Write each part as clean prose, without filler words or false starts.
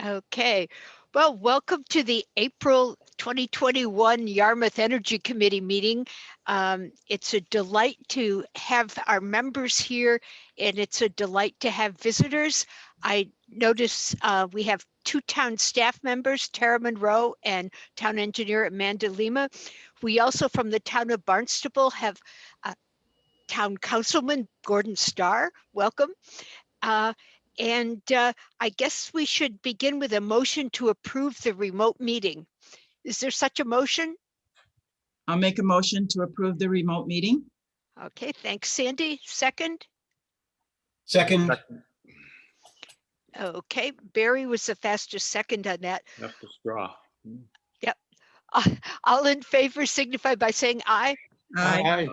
Okay, well, welcome to the April 2021 Yarmouth Energy Committee meeting. It's a delight to have our members here, and it's a delight to have visitors. I notice we have two town staff members, Tara Monroe and town engineer Amanda Lima. We also, from the town of Barnstable, have town councilman Gordon Starr. Welcome. Uh, and I guess we should begin with a motion to approve the remote meeting. Is there such a motion? I'll make a motion to approve the remote meeting. Okay, thanks, Sandy. Second? Second. Okay, Barry was the fastest second on that. That's the straw. All in favor signify by saying aye. Aye.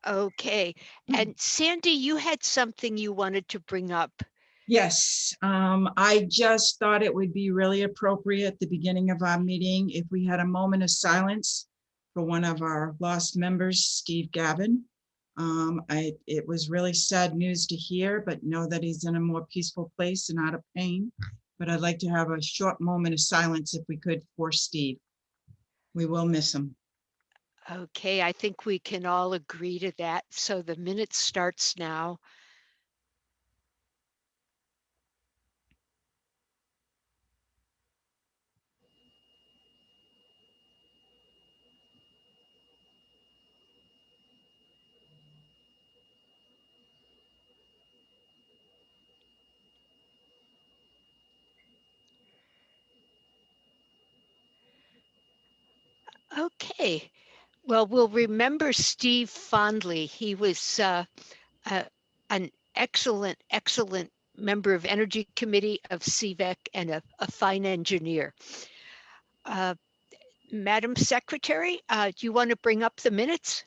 Okay, and Sandy, you had something you wanted to bring up. Yes, I just thought it would be really appropriate at the beginning of our meeting if we had a moment of silence for one of our lost members, Steve Gavin. It was really sad news to hear, but know that he's in a more peaceful place and out of pain. But I'd like to have a short moment of silence if we could for Steve. We will miss him. Okay, I think we can all agree to that. So the minute starts now. Okay, well, we'll remember Steve fondly. He was an excellent, excellent member of Energy Committee of CVEC and a fine engineer. Madam Secretary, do you want to bring up the minutes?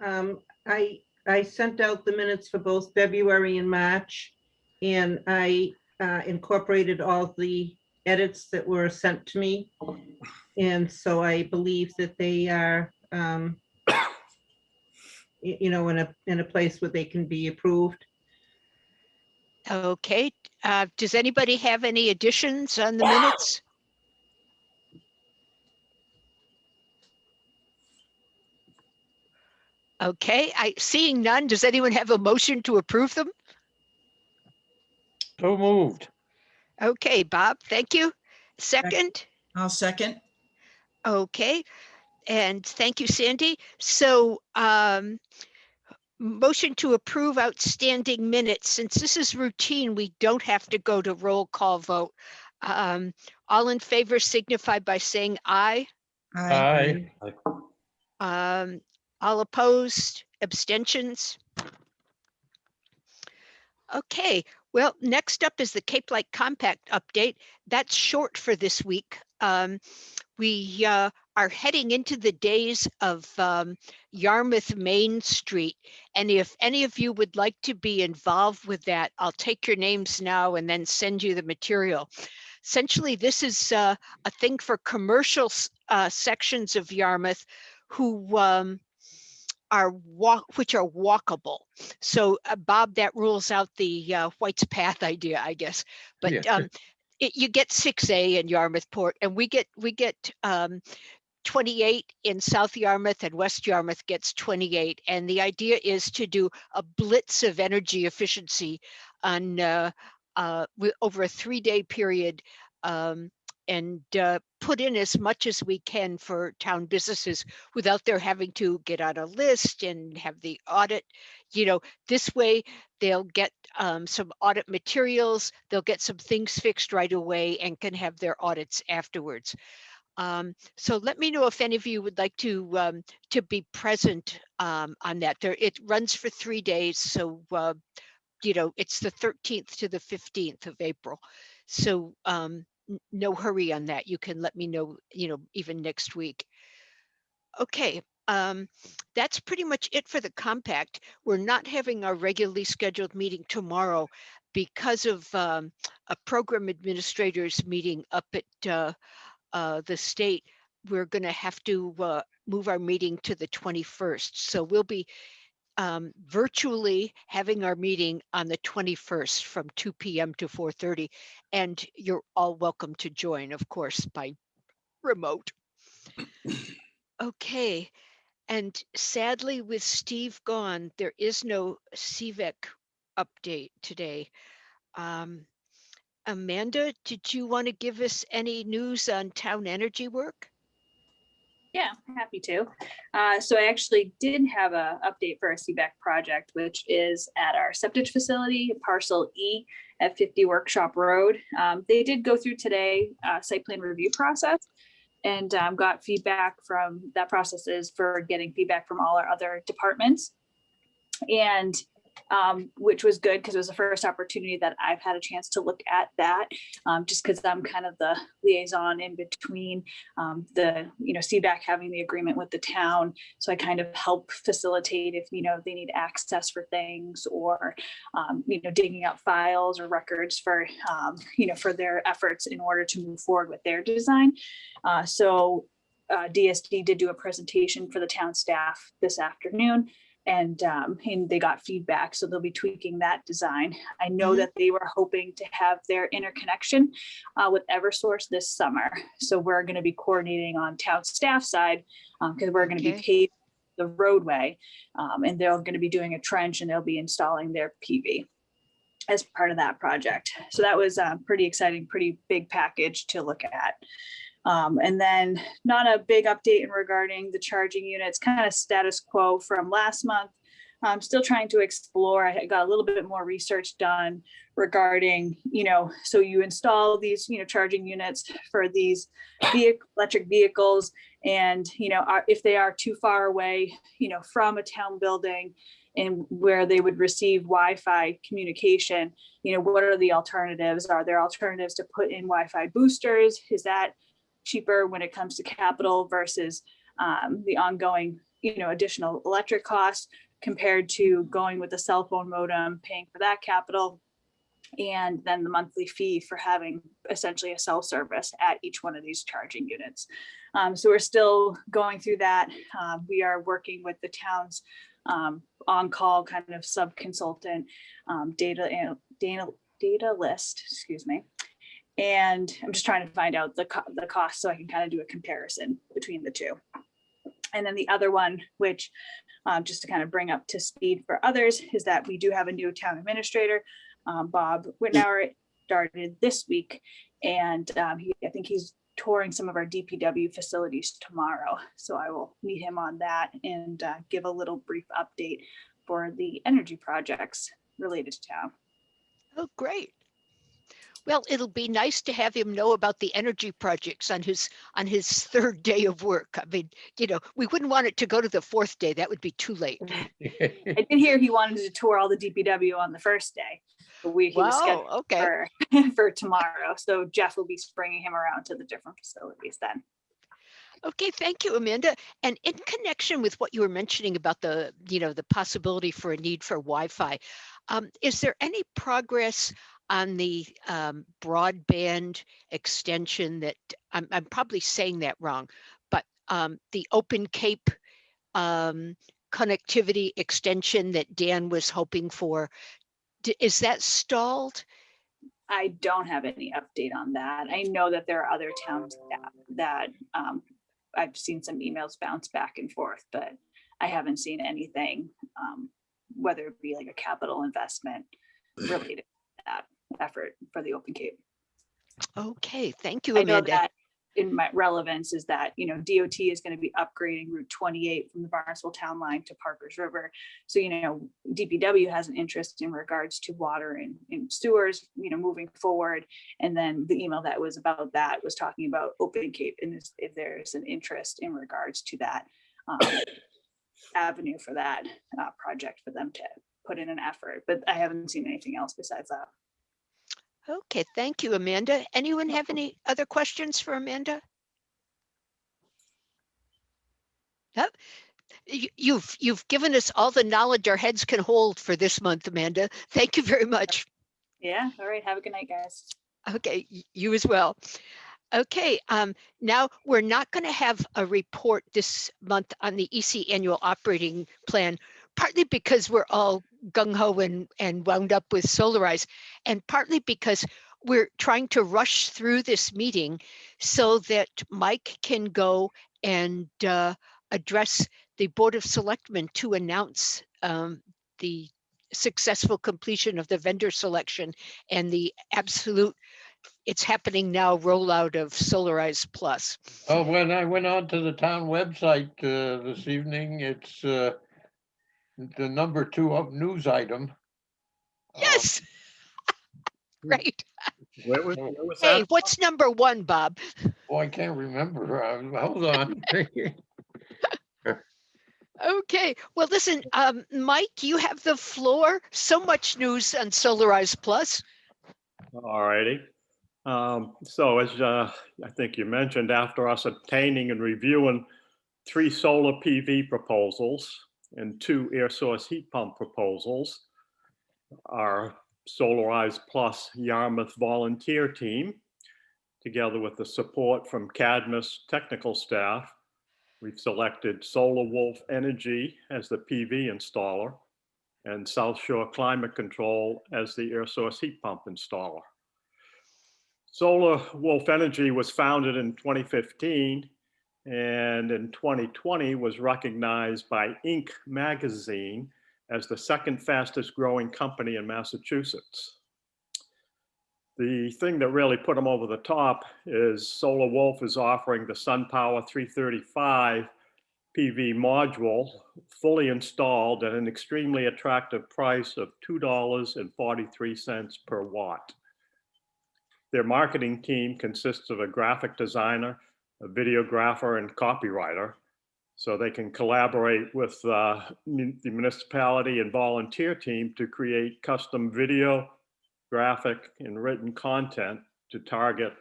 I sent out the minutes for both February and March, and I incorporated all the edits that were sent to me. And so I believe that they are, in a place where they can be approved. Okay, does anybody have any additions on the minutes? Okay, seeing none, does anyone have a motion to approve them? So moved. Okay, Bob, thank you. Second? I'll second. Okay, and thank you, Sandy. So motion to approve outstanding minutes. Since this is routine, we don't have to go to roll call vote. All in favor signify by saying aye. Aye. All opposed, abstentions. Okay, well, next up is the Cape Light Compact update. That's short for this week. We are heading into the days of Yarmouth Main Street. And if any of you would like to be involved with that, I'll take your names now and then send you the material. Essentially, this is a thing for commercial sections of Yarmouth who which are walkable. So Bob, that rules out the White's Path idea, I guess. But Yeah. you get 6A in Yarmouth Port, and we get 28 in South Yarmouth, and West Yarmouth gets 28. And the idea is to do a blitz of energy efficiency on over a 3-day period, and put in as much as we can for town businesses without their having to get on a list and have the audit. This way they'll get some audit materials, they'll get some things fixed right away and can have their audits afterwards. So let me know if any of you would like to be present on that. It runs for 3 days, so it's the 13th to the 15th of April. So no hurry on that. You can let me know, even next week. Okay, that's pretty much it for the compact. We're not having our regularly scheduled meeting tomorrow because of a program administrators meeting up at the state. We're going to have to move our meeting to the 21st. So we'll be virtually having our meeting on the 21st from 2 p.m. to 4:30. And you're all welcome to join, of course, by remote. Okay. And sadly, with Steve gone, there is no CVEC update today. Amanda, did you want to give us any news on town energy work? Yeah, happy to. So I actually did have a update for our CVAC project, which is at our septic facility, parcel E at 50 Workshop Road. They did go through today site plan review process and got feedback from that process is for getting feedback from all our other departments. And which was good because it was the first opportunity that I've had a chance to look at that, just because I'm kind of the liaison in between the, CVAC having the agreement with the town. So I kind of help facilitate if, they need access for things or, digging up files or records for, for their efforts in order to move forward with their design. DSD did do a presentation for the town staff this afternoon. And they got feedback, so they'll be tweaking that design. I know that they were hoping to have their interconnection with Eversource this summer. So we're going to be coordinating on town staff side because we're going to be paving the roadway, and they're going to be doing a trench and they'll be installing their PV as part of that project. So that was pretty exciting, pretty big package to look at. And then not a big update in regarding the charging units, kind of status quo from last month. I'm still trying to explore. I got a little bit more research done regarding, so you install these, charging units for these electric vehicles. And, if they are too far away, from a town building and where they would receive Wi-Fi communication, what are the alternatives? Are there alternatives to put in Wi-Fi boosters? Is that cheaper when it comes to capital versus the ongoing, additional electric costs compared to going with a cell phone modem, paying for that capital, and then the monthly fee for having essentially a cell service at each one of these charging units. So we're still going through that. We are working with the town's on-call kind of sub-consultant data list, excuse me. And I'm just trying to find out the cost so I can kind of do a comparison between the two. And then the other one, which just to kind of bring up to speed for others, is that we do have a new town administrator, Bob Wittenauer, started this week. And I think he's touring some of our DPW facilities tomorrow. So I will meet him on that and give a little brief update for the energy projects related to town. Oh, great. Well, it'll be nice to have him know about the energy projects on his third day of work. I mean, we wouldn't want it to go to the fourth day. That would be too late. I did hear he wanted to tour all the DPW on the first day. But he was scheduled for tomorrow. So Jeff will be bringing him around to the different facilities then. Okay, thank you, Amanda. And in connection with what you were mentioning about the possibility for a need for Wi-Fi, is there any progress on the broadband extension that I'm probably saying that wrong, but the Open Cape connectivity extension that Dan was hoping for, is that stalled? I don't have any update on that. I know that there are other towns that I've seen some emails bounce back and forth, but I haven't seen anything, whether it be like a capital investment related to that effort for the Open Cape. Okay, thank you, I know Amanda. that in my relevance is that, DOT is going to be upgrading Route 28 from the Barnesville town line to Parker's River. So, DPW has an interest in regards to water and sewers, moving forward. And then the email that was about that was talking about Open Cape and if there's an interest in regards to that avenue for that project for them to put in an effort. But I haven't seen anything else besides that. Okay, thank you, Amanda. Anyone have any other questions for Amanda? Yep. You've given us all the knowledge our heads can hold for this month, Amanda. Thank you very much. Yeah. All right. Have a good night, guys. Okay, you as well. Okay, now we're not going to have a report this month on the EC annual operating plan partly because we're all gung-ho and wound up with Solarize, and partly because we're trying to rush through this meeting so that Mike can go and address the Board of Selectmen to announce the successful completion of the vendor selection and the absolute, it's happening now, rollout of Solarize Plus. Oh, when I went on to the town website this evening, it's the #2 up news item. Yes. Great. Where was Hey, that? what's #1, Bob? Oh, I can't remember. Hold on. Okay, well, listen, Mike, you have the floor. So much news on Solarize Plus. All righty. So as I think you mentioned, after us obtaining and reviewing 3 solar PV proposals and 2 air source heat pump proposals, our Solarize Plus Yarmouth volunteer team, together with the support from Cadmus technical staff, we've selected Solar Wolf Energy as the PV installer and South Shore Climate Control as the air source heat pump installer. Solar Wolf Energy was founded in 2015 and in 2020 was recognized by Inc. magazine as the 2nd fastest growing company in Massachusetts. The thing that really put them over the top is Solar Wolf is offering the SunPower 335 PV module fully installed at an extremely attractive price of $2.43 per watt. Their marketing team consists of a graphic designer, a videographer, and copywriter, so they can collaborate with the municipality and volunteer team to create custom video, graphic, and written content to target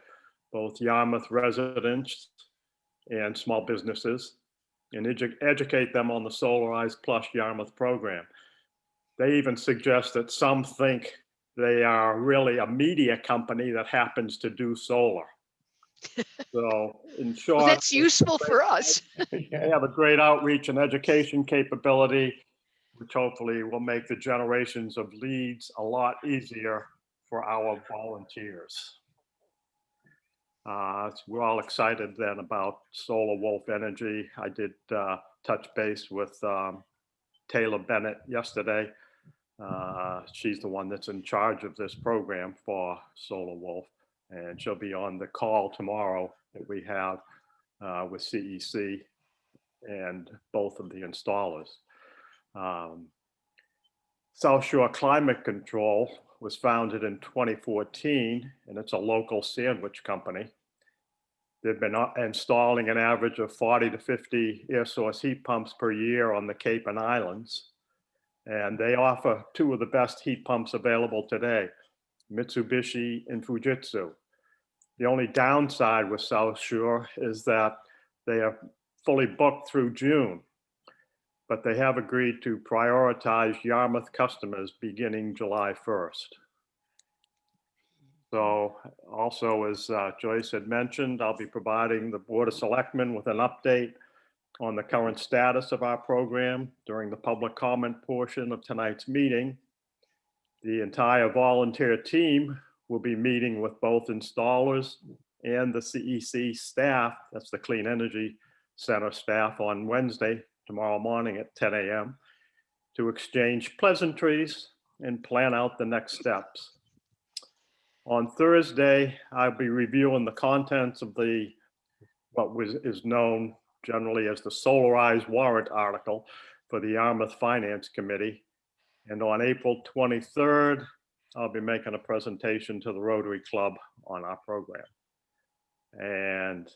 both Yarmouth residents and small businesses and educate them on the Solarize Plus Yarmouth program. They even suggest that some think they are really a media company that happens to do solar. So in short, Well, that's useful for us. they have a great outreach and education capability, which hopefully will make the generations of leads a lot easier for our volunteers. We're all excited then about Solar Wolf Energy. I did touch base with Taylor Bennett yesterday. She's the one that's in charge of this program for Solar Wolf, and she'll be on the call tomorrow that we have with CEC and both of the installers. South Shore Climate Control was founded in 2014, and it's a local sandwich company. They've been installing an average of 40 to 50 air source heat pumps per year on the Cape and Islands. And they offer 2 of the best heat pumps available today, Mitsubishi and Fujitsu. The only downside with South Shore is that they are fully booked through June, but they have agreed to prioritize Yarmouth customers beginning July 1st. So also, as Joyce had mentioned, I'll be providing the Board of Selectmen with an update on the current status of our program during the public comment portion of tonight's meeting. The entire volunteer team will be meeting with both installers and the CEC staff, that's the Clean Energy Center staff, on Wednesday, tomorrow morning at 10 a.m. to exchange pleasantries and plan out the next steps. On Thursday, I'll be reviewing the contents of what is known generally as the Solarize warrant article for the Yarmouth Finance Committee. And on April 23rd, I'll be making a presentation to the Rotary Club on our program. And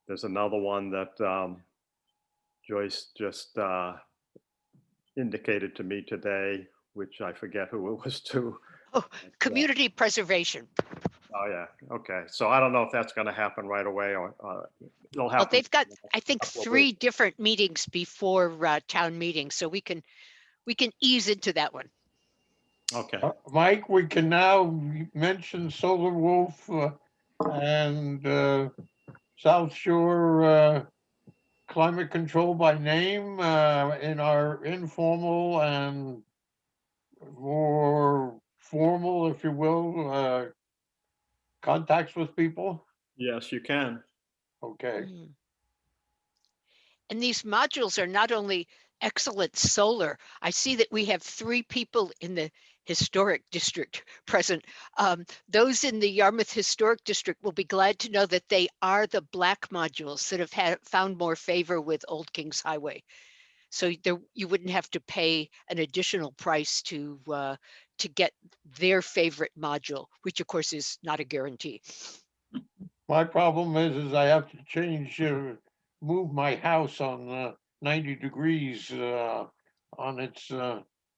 there's another one that Joyce just indicated to me today, which I forget who it was to. Oh, community preservation. Oh, yeah. Okay. So I don't know if that's going to happen right away or it'll happen. Well, they've got, I think, couple of 3 weeks. different meetings before town meeting, so we can ease into that one. Okay. Mike, we can now mention Solar Wolf and South Shore climate control by name in our informal and more formal, if you will, contacts with people? Yes, you can. Okay. Mm. And these modules are not only excellent solar. I see that we have 3 people in the historic district present. Those in the Yarmouth Historic District will be glad to know that they are the black modules that have found more favor with Old Kings Highway. So there, you wouldn't have to pay an additional price to get their favorite module, which of course is not a guarantee. My problem is I have to change, move my house on 90 degrees on its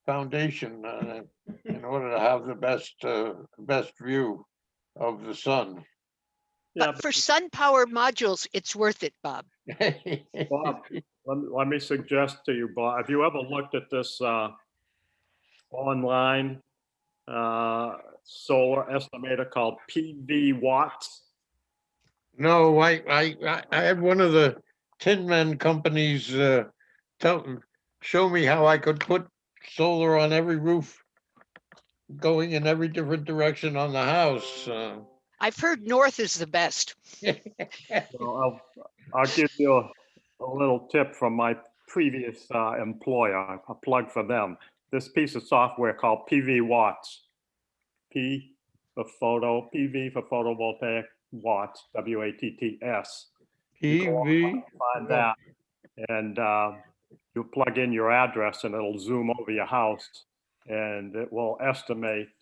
foundation in order to have the best view of the sun. Yeah, But for sun power modules, it's worth it, Bob. Bob, let me suggest to you, Bob, have you ever looked at this online solar estimator called PV Watts? No, I had one of the Tin Man companies show me how I could put solar on every roof, going in every different direction on the house. I've heard north is the best. So I'll give you a little tip from my previous employer, a plug for them. This piece of software called PV Watts. P for photo, PV for photovoltaic watts, WATTS. You go PV. find that, and you plug in your address and it'll zoom over your house, and it will estimate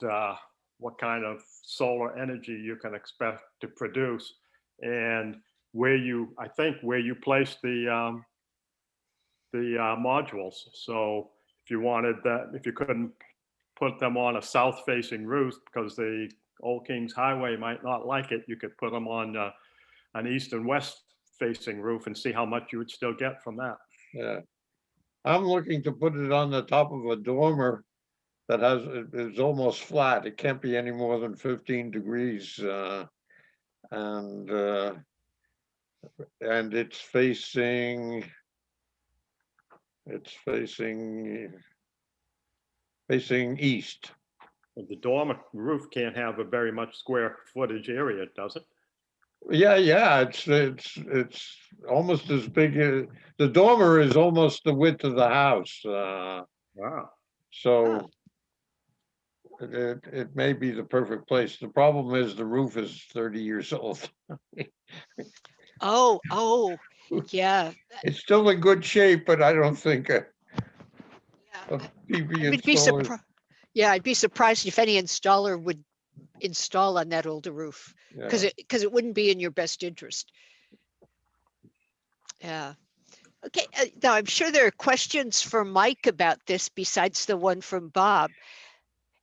what kind of solar energy you can expect to produce, and I think where you place the modules. So if you wanted that, if you couldn't put them on a south-facing roof because the Old Kings Highway might not like it, you could put them on an east and west facing roof and see how much you would still get from that. Yeah. I'm looking to put it on the top of a dormer that is almost flat. It can't be any more than 15 degrees. And it's facing east. But the dormer roof can't have a very much square footage area, does it? Yeah, it's almost as big as the dormer is almost the width of the house. Wow. So it may be the perfect place. The problem is the roof is 30 years old. Oh, yeah. It's still in good shape, but I don't think a Yeah. PV I would be installer. Yeah, I'd be surprised if any installer would install on that older roof because Yeah. it wouldn't be in your best interest. Yeah. Okay. Now I'm sure there are questions for Mike about this besides the one from Bob.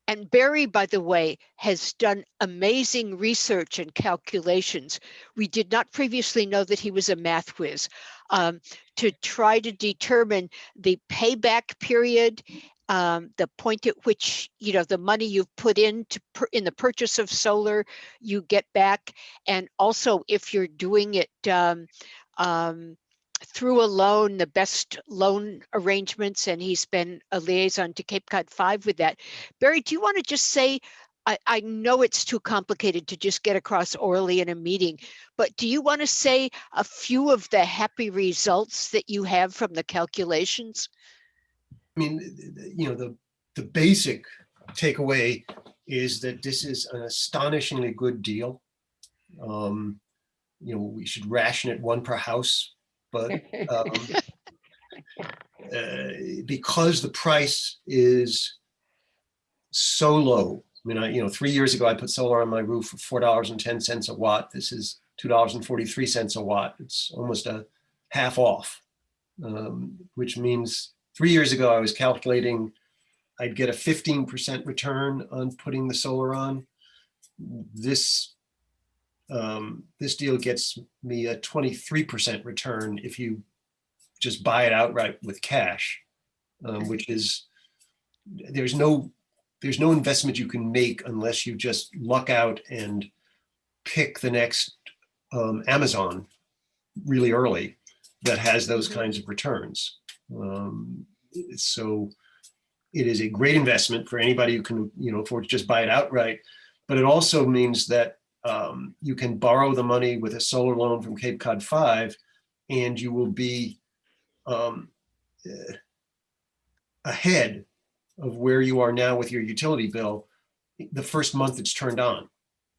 And Barry, by the way, has done amazing research and calculations. We did not previously know that he was a math whiz, to try to determine the payback period, the point at which, you know, the money you've put in the purchase of solar, you get back. And also if you're doing it through a loan, the best loan arrangements, and he's been a liaison to Cape Cod 5 with that. Barry, do you want to just say, I know it's too complicated to just get across orally in a meeting, but do you want to say a few of the happy results that you have from the calculations? I mean, you know, the basic takeaway is that this is an astonishingly good deal. You know, we should ration it one per house, but because the price is so low. I mean, you know, 3 years ago, I put solar on my roof for $4.10 a watt. This is $2.43 a watt. It's almost a half off, which means 3 years ago, I was calculating I'd get a 15% return on putting the solar on. This deal gets me a 23% return if you just buy it outright with cash, which is, there's no investment you can make unless you just luck out and pick the next Amazon really early. that has those kinds of returns. So it is a great investment for anybody who can, afford to just buy it outright. But it also means that you can borrow the money with a solar loan from Cape Cod 5, and you will be ahead of where you are now with your utility bill the first month it's turned on.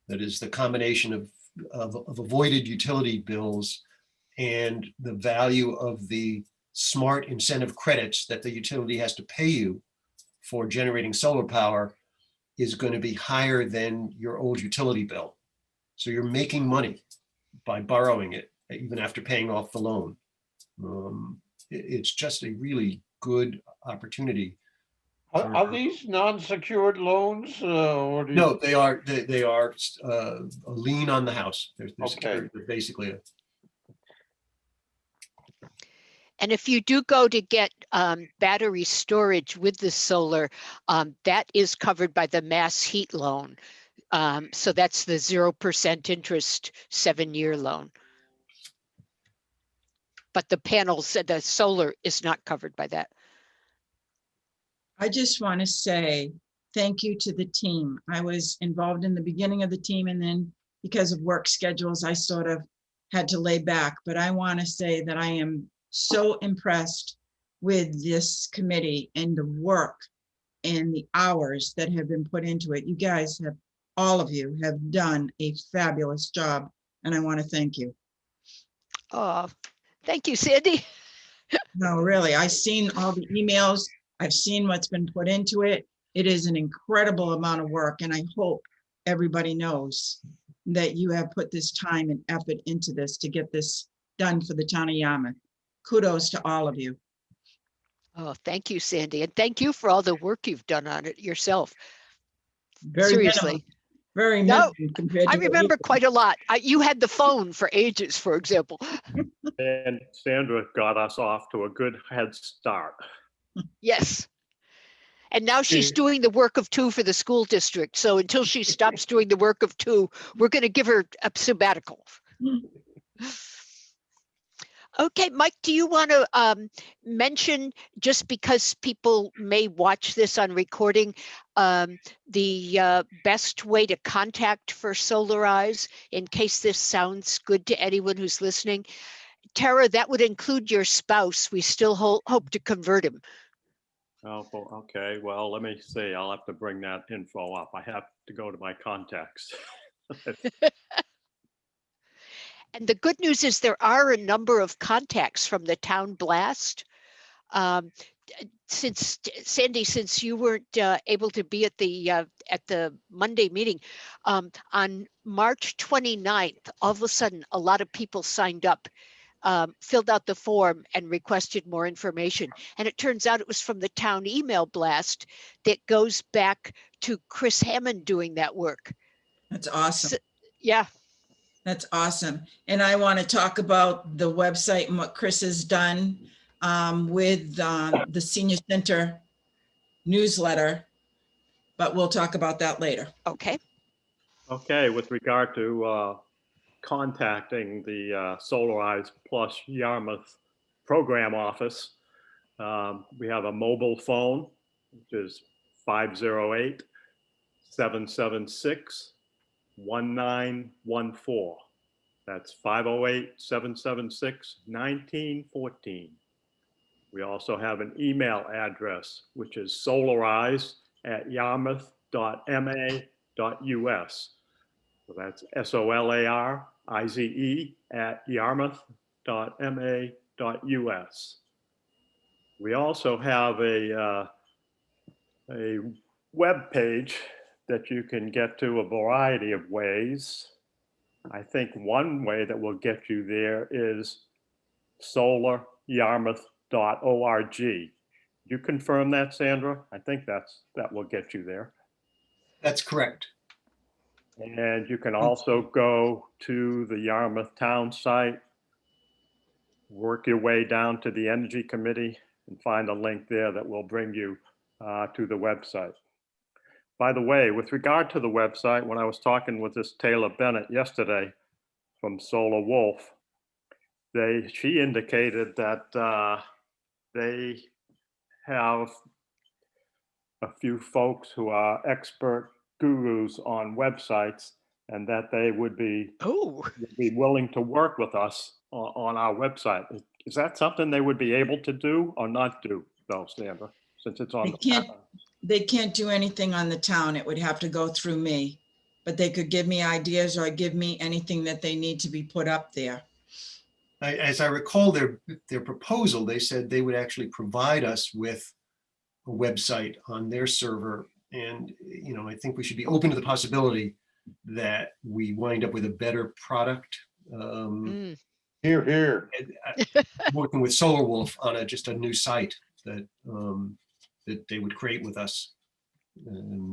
That is the combination of avoided utility bills and the value of the smart incentive credits that the utility has to pay you for generating solar power is going to be higher than your old utility bill. So you're making money by borrowing it, even after paying off the loan. It's just a really good opportunity. Are these non-secured loans or? No, they are a lien on the house. They're Okay. secured. They're basically And if you do go to get battery storage with the solar, that is covered by the Mass Heat loan. So that's the 0% interest 7-year loan. But the panels, the solar is not covered by that. I just want to say thank you to the team. I was involved in the beginning of the team, and then because of work schedules, I sort of had to lay back. But I want to say that I am so impressed with this committee and the work and the hours that have been put into it. You guys have, all of you have done a fabulous job, and I want to thank you. Oh, thank you, Sandy. No, really, I've seen all the emails. I've seen what's been put into it. It is an incredible amount of work, and I hope everybody knows that you have put this time and effort into this to get this done for the town of Yarmouth. Kudos to all of you. Oh, thank you, Sandy. And thank you for all the work you've done on it yourself. Very Seriously. minimal, very No, minimal compared to I what you- remember quite a lot. You had the phone for ages, for example. And Sandra got us off to a good head start. Yes. And now she's doing the work of 2 for the school district. So until she stops doing the work of 2, we're going to give her a sabbatical. Okay, Mike, do you want to mention, just because people may watch this on recording, the best way to contact for Solarize in case this sounds good to anyone who's listening? Tara, that would include your spouse. We still hope to convert him. Oh, okay. Well, let me see. I'll have to bring that info up. I have to go to my contacts. And the good news is there are a number of contacts from the town blast. Since Sandy, since you weren't able to be at the Monday meeting, on March 29th, all of a sudden, a lot of people signed up, filled out the form and requested more information. And it turns out it was from the town email blast that goes back to Chris Hammond doing that work. That's awesome. So, yeah. That's awesome. And I want to talk about the website and what Chris has done with the Senior Center newsletter, but we'll talk about that later. Okay. Okay, with regard to contacting the Solarize Plus Yarmouth program office, we have a mobile phone, which is 508-776-1914. That's 508-776-1914. We also have an email address, which is solarize@yarmouth.ma.us. So that's solarize@yarmouth.ma.us. We also have a web page that you can get to a variety of ways. I think one way that will get you there is solaryarmouth.org. You confirm that, Sandra? I think that will get you there. that's correct. And you can also go to the Yarmouth Town site, work your way down to the Energy Committee and find a link there that will bring you to the website. By the way, with regard to the website, when I was talking with this Taylor Bennett yesterday from Solar Wolf, she indicated that they have a few folks who are expert gurus on websites and that they would be Oh, willing to work with us on our website. Is that something they would be able to do or not do, though, Sandra, since it's on They the can't, town? they can't do anything on the town. It would have to go through me. But they could give me ideas or give me anything that they need to be put up there. As I recall their proposal, they said they would actually provide us with a website on their server. And, you know, I think we should be open to the possibility that we wind up with a better product. mm, Here, here. Working with Solar Wolf on just a new site that that they would create with us.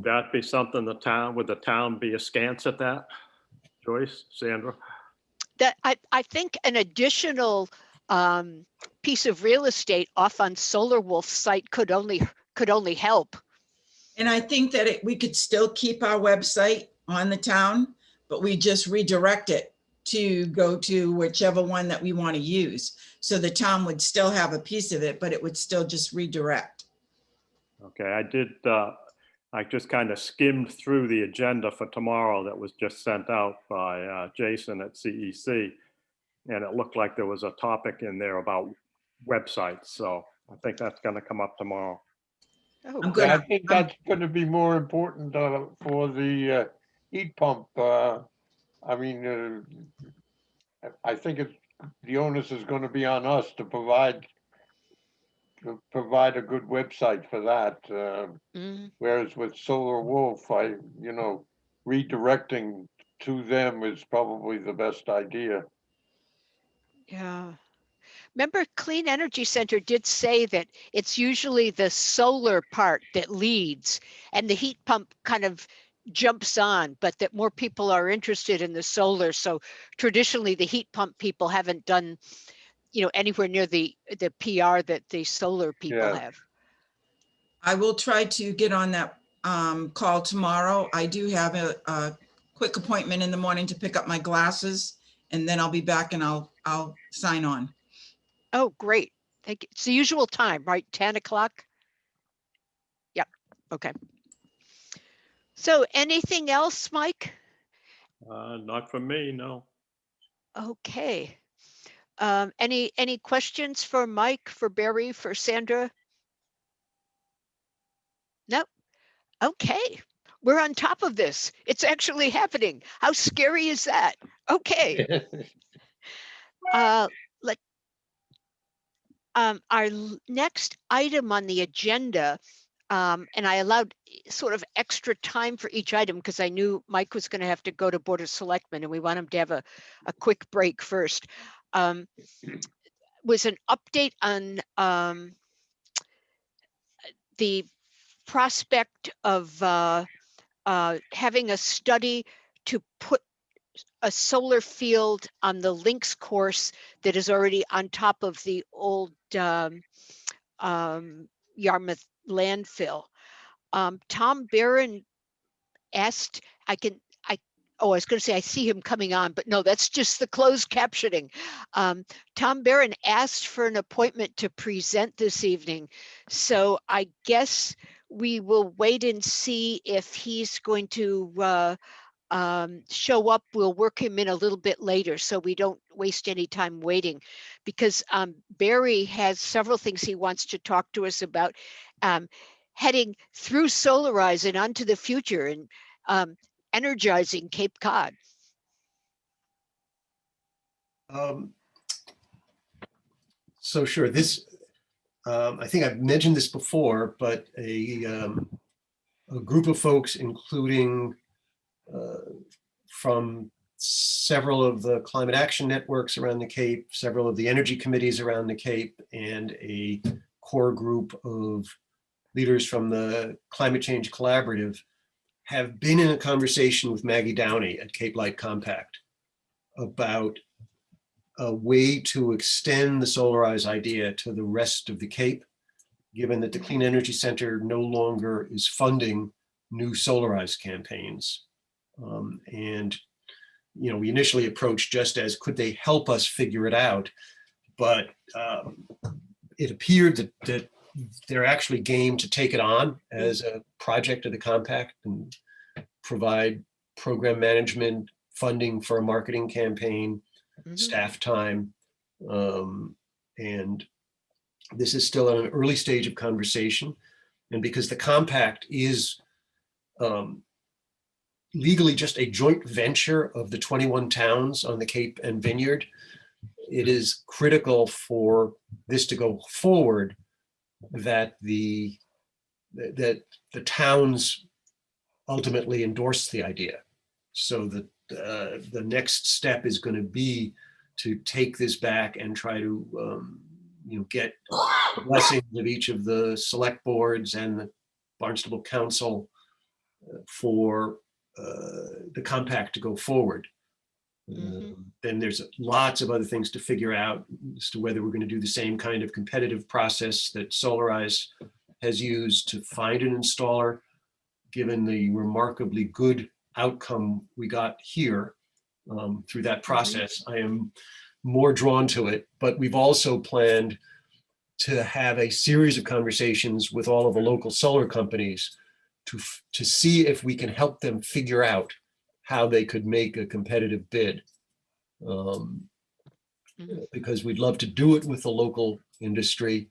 That be something would the town be askance at that? Joyce, Sandra? that I think an additional piece of real estate off on Solar Wolf's site could only help. And I think that we could still keep our website on the town, but we just redirect it to go to whichever one that we want to use. So the town would still have a piece of it, but it would still just redirect. Okay, I just kind of skimmed through the agenda for tomorrow that was just sent out by Jason at CEC. And it looked like there was a topic in there about websites. So I think that's going to come up tomorrow. Oh, I'm Yeah, I gonna, think that's gonna be more important for the heat pump. I mean, I think the onus is gonna be on us to provide a good website for that. mm, Whereas with Solar Wolf, redirecting to them is probably the best idea. yeah. Remember, Clean Energy Center did say that it's usually the solar part that leads and the heat pump kind of jumps on, but that more people are interested in the solar. So traditionally the heat pump people haven't done, you know, anywhere near the PR that the solar people Yeah. have. I will try to get on that call tomorrow. I do have a quick appointment in the morning to pick up my glasses, and then I'll be back and I'll sign on. Oh, great. Thank you. It's the usual time, right? 10 o'clock? Yep. Okay. So anything else, Mike? Not for me, no. Okay. Any questions for Mike, for Barry, for Sandra? No. Okay. We're on top of this. It's actually happening. How scary is that? Okay. Let our next item on the agenda, and I allowed sort of extra time for each item because I knew Mike was going to have to go to Board of Selectmen and we want him to have a quick break first. Was an update on the prospect of having a study to put a solar field on the Lynx course that is already on top of the old Yarmouth landfill. Tom Barron asked, I was going to say I see him coming on, but no, that's just the closed captioning. Tom Barron asked for an appointment to present this evening. So I guess we will wait and see if he's going to show up. We'll work him in a little bit later so we don't waste any time waiting, because Barry has several things he wants to talk to us about, heading through Solarize and onto the future and energizing Cape Cod. So sure, this, I think I've mentioned this before, but a group of folks, including from several of the climate action networks around the Cape, several of the energy committees around the Cape, and a core group of leaders from the Climate Change Collaborative have been in a conversation with Maggie Downey at Cape Light Compact about a way to extend the Solarize idea to the rest of the Cape, given that the Clean Energy Center no longer is funding new Solarize campaigns. And we initially approached just as, could they help us figure it out? But it appeared that they're actually game to take it on as a project of the compact and provide program management, funding for a marketing campaign, Mhm. staff time. And this is still at an early stage of conversation. And because the compact is legally just a joint venture of the 21 towns on the Cape and Vineyard, it is critical for this to go forward that the towns ultimately endorse the idea. So that the next step is going to be to take this back and try to get blessings of each of the select boards and the Barnstable Council for the compact to go forward. Then there's lots of other things to figure out as to whether we're going to do the same kind of competitive process that Solarize has used to find an installer, given the remarkably good outcome we got here through that process. I am more drawn to it, but we've also planned to have a series of conversations with all of the local solar companies to see if we can help them figure out how they could make a competitive bid. Because we'd love to do it with the local industry.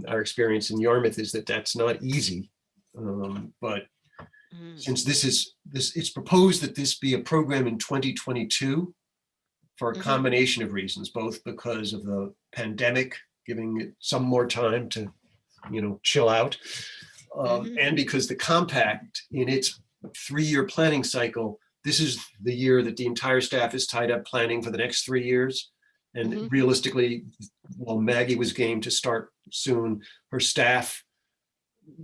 Our experience in Yarmouth is that that's not easy. But since it's proposed that this be a program in 2022 for a combination of reasons, both because of the pandemic, giving it some more time to, chill out, and because the compact in its 3-year planning cycle, this is the year that the entire staff is tied up planning for the next 3 years. And realistically, while Maggie was game to start soon, her staff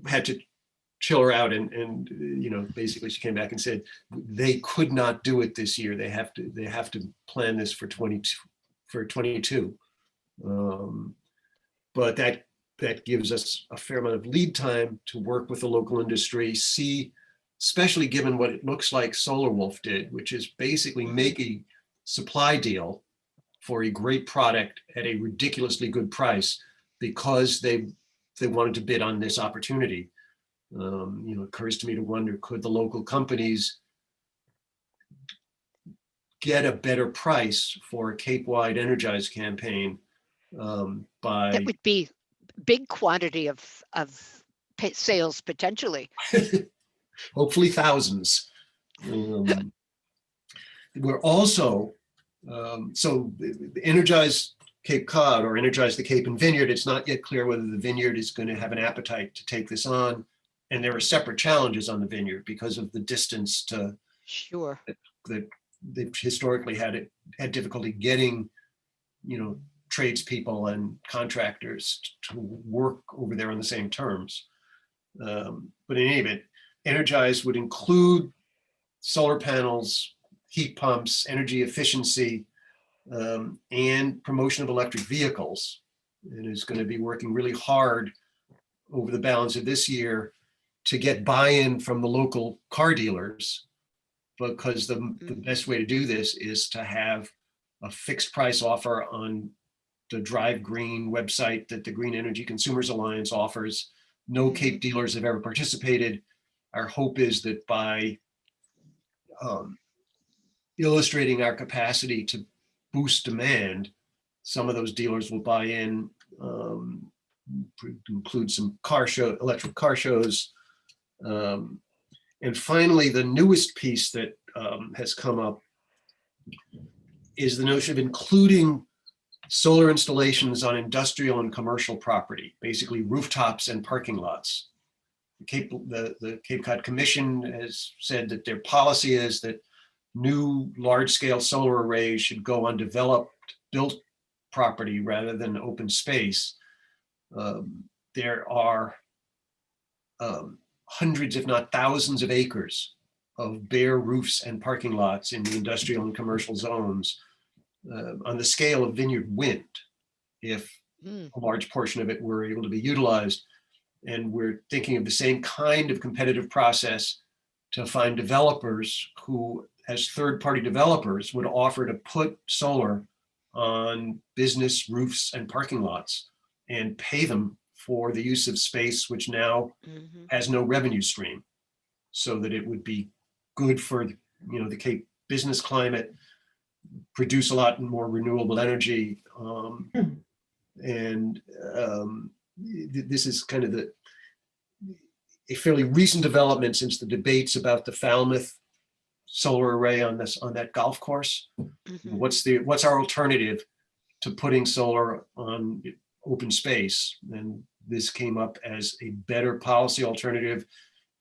had to chill her out and basically she came back and said they could not do it this year. They have to plan this for 22. But that gives us a fair amount of lead time to work with the local industry, see, especially given what it looks like SolarWolf did, which is basically make a supply deal for a great product at a ridiculously good price because they wanted to bid on this opportunity. It occurs to me to wonder, could the local companies get a better price for a Cape-wide Energize campaign by That would be big quantity of sales potentially. hopefully thousands. We're also, so the Energize Cape Cod or Energize the Cape and Vineyard, it's not yet clear whether the Vineyard is going to have an appetite to take this on. And there are separate challenges on the Vineyard because of the distance to Sure. that they've historically had difficulty getting, tradespeople and contractors to work over there on the same terms. But in any event, Energize would include solar panels, heat pumps, energy efficiency, and promotion of electric vehicles. It is going to be working really hard over the balance of this year to get buy-in from the local car dealers, because the best way to do this is to have a fixed price offer on the Drive Green website that the Green Energy Consumers Alliance offers. No Cape dealers have ever participated. Our hope is that by illustrating our capacity to boost demand, some of those dealers will buy in, include some electric car shows. And finally, the newest piece that has come up is the notion of including solar installations on industrial and commercial property, basically rooftops and parking lots. The Cape Cod Commission has said that their policy is that new large-scale solar arrays should go on developed, built property rather than open space. There are hundreds, if not thousands of acres of bare roofs and parking lots in the industrial and commercial zones on the scale of Vineyard Wind, if a large portion of it were able to be utilized. And we're thinking of the same kind of competitive process to find developers who as third-party developers would offer to put solar on business roofs and parking lots and pay them for the use of space, which now Mhm. has no revenue stream, so that it would be good for, the Cape business climate, produce a lot more renewable energy. And this is kind of a fairly recent development since the debates about the Falmouth solar array on that golf course. Mhm. What's our alternative to putting solar on open space? And this came up as a better policy alternative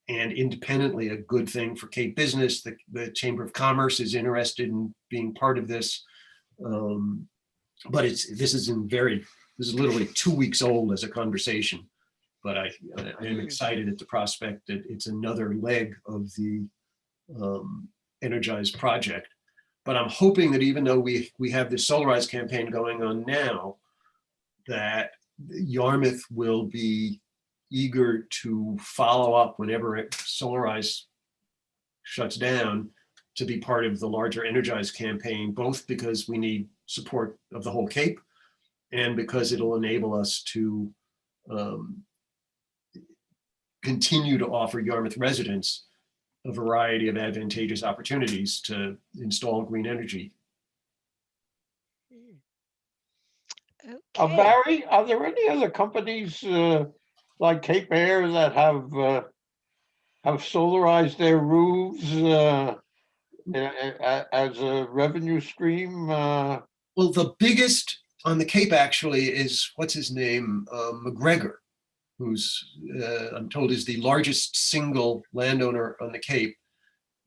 and independently a good thing for Cape business. The Chamber of Commerce is interested in being part of this. But this is literally 2 weeks old as a conversation. But I am excited at the prospect that it's another leg of the Energize project. But I'm hoping that even though we have this Solarize campaign going on now, that Yarmouth will be eager to follow up whenever Solarize shuts down, to be part of the larger Energize campaign, both because we need support of the whole Cape and because it'll enable us to continue to offer Yarmouth residents a variety of advantageous opportunities to install green energy. Okay. Barry, are there any other companies like Cape Air that have solarized their roofs as a revenue stream? Well, the biggest on the Cape actually is, what's his name, McGregor, who's I'm told is the largest single landowner on the Cape,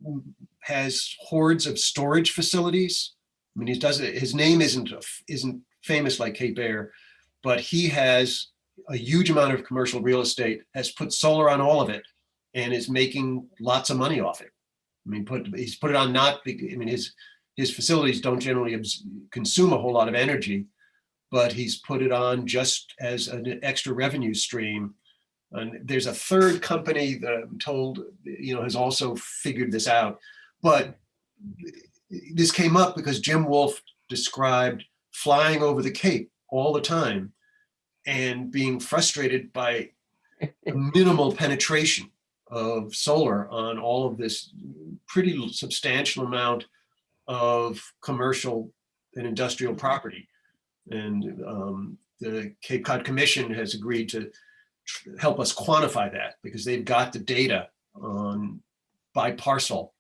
who has hordes of storage facilities. I mean, his name isn't famous like Cape Air, but he has a huge amount of commercial real estate, has put solar on all of it, and is making lots of money off it. I mean, he's put it on his facilities don't generally consume a whole lot of energy, but he's put it on just as an extra revenue stream. And there's a third company that I'm told, has also figured this out. But this came up because Jim Wolfe described flying over the Cape all the time and being frustrated by minimal penetration of solar on all of this pretty substantial amount of commercial and industrial property. And the Cape Cod Commission has agreed to help us quantify that, because they've got the data by parcel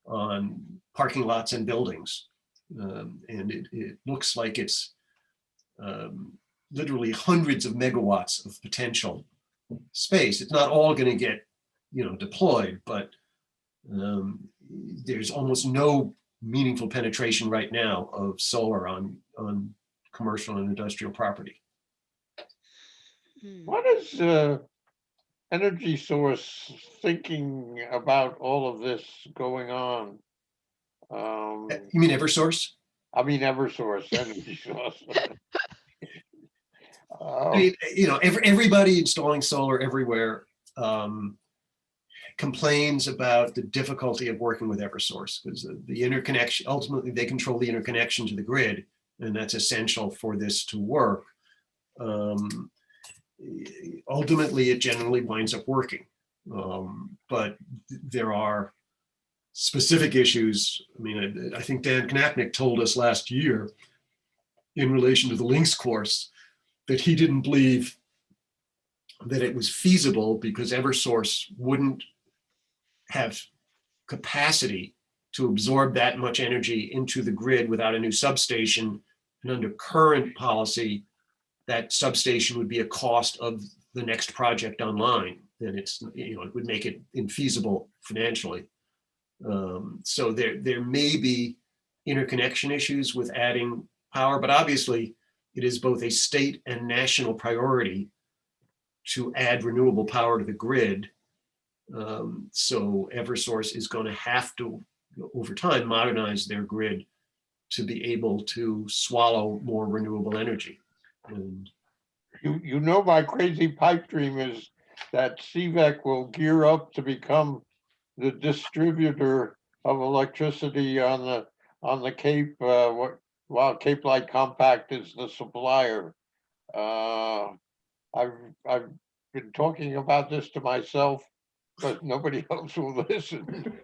on parking lots and buildings. And it looks like it's literally hundreds of megawatts of potential space. It's not all going to get deployed, but there's almost no meaningful penetration right now of solar on commercial and industrial property. What is Energy Source thinking about all of this going on? You mean Eversource? I mean Eversource, Energy Source. I mean, everybody installing solar everywhere complains about the difficulty of working with Eversource, because the interconnection, ultimately they control the interconnection to the grid, and that's essential for this to work. Ultimately, it generally winds up working, but there are specific issues. I mean, I think Dan Knapnick told us last year in relation to the Links course that he didn't believe that it was feasible because Eversource wouldn't have capacity to absorb that much energy into the grid without a new substation. And under current policy, that substation would be a cost of the next project online. Then it would make it infeasible financially. So there may be interconnection issues with adding power, but obviously it is both a state and national priority to add renewable power to the grid. So Eversource is going to have to, over time, modernize their grid to be able to swallow more renewable energy. And my crazy pipe dream is that CVEC will gear up to become the distributor of electricity on the Cape, while Cape Light Compact is the supplier. I've been talking about this to myself, but nobody else will listen.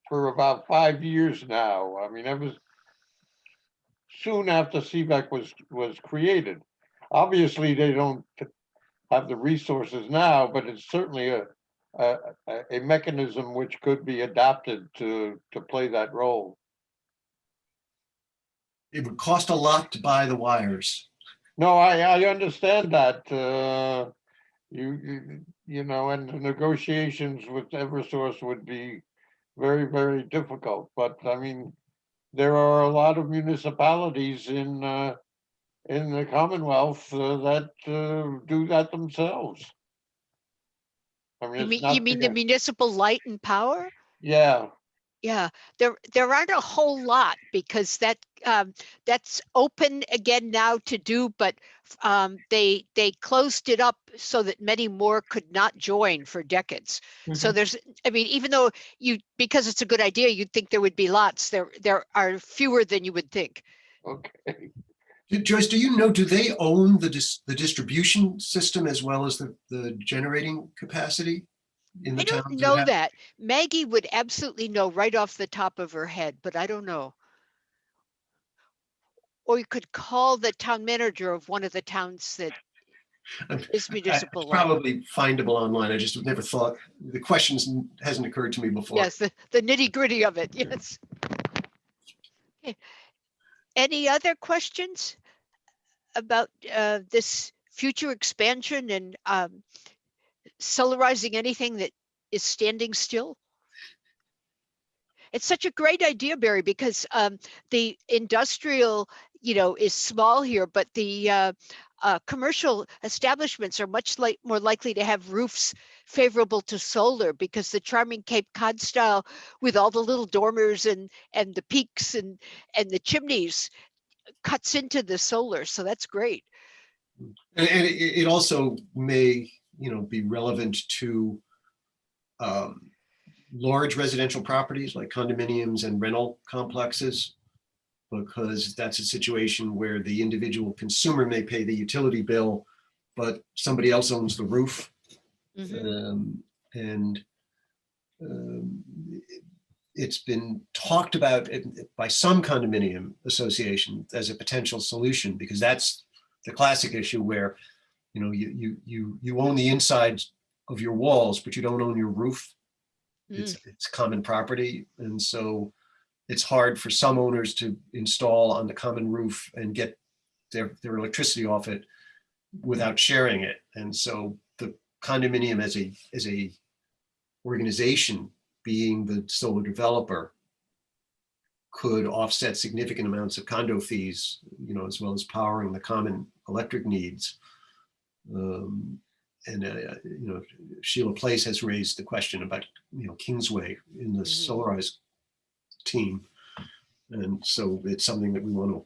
For about 5 years now. I mean, it was soon after CVEC was created. Obviously, they don't have the resources now, but it's certainly a mechanism which could be adapted to play that role. It would cost a lot to buy the wires. No, I understand that. You know, and the negotiations with Eversource would be very, very difficult. But I mean, there are a lot of municipalities in the Commonwealth that do that themselves. I mean, it's not You mean the again- municipal light and power? Yeah, Yeah, there aren't a whole lot because that's open again now to do, but they closed it up so that many more could not join for decades. So there's, I mean, even though because it's a good idea, you'd think there would be lots. There are fewer than you would think. okay. Joyce, do you know, do they own the distribution system as well as the generating capacity in the I don't towns know have- that. Maggie would absolutely know right off the top of her head, but I don't know. Or you could call the town manager of one of the towns that is It's municipal light. probably findable online. I just never thought, the questions hasn't occurred to me before. Yes, the nitty gritty of it, yes. Okay. Any other questions about this future expansion and solarizing anything that is standing still? It's such a great idea, Barry, because the industrial, is small here, but the commercial establishments are much more likely to have roofs favorable to solar because the charming Cape Cod style with all the little dormers and the peaks and the chimneys cuts into the solar. So that's great. And it also may, be relevant to large residential properties like condominiums and rental complexes, because that's a situation where the individual consumer may pay the utility bill, but somebody else owns the roof. And it's been talked about by some condominium association as a potential solution, because that's the classic issue where, you own the insides of your walls, but you don't own your roof. It's common property. And so it's hard for some owners to install on the common roof and get their electricity off it without sharing it. And so the condominium as a organization, being the solar developer, could offset significant amounts of condo fees, as well as powering the common electric needs. Sheila Place has raised the question about, Kingsway in the Solarize team. And so it's something that we want to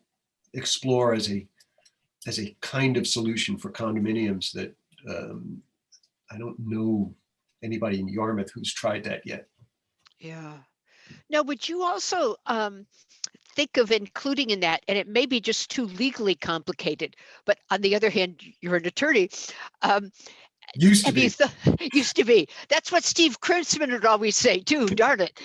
explore as a kind of solution for condominiums that I don't know anybody in Yarmouth who's tried that yet. Yeah. Now, would you also think of including in that, and it may be just too legally complicated, but on the other hand, you're an attorney. Used to be. Used to be. That's what Steve Kurtzman would always say too, darn it.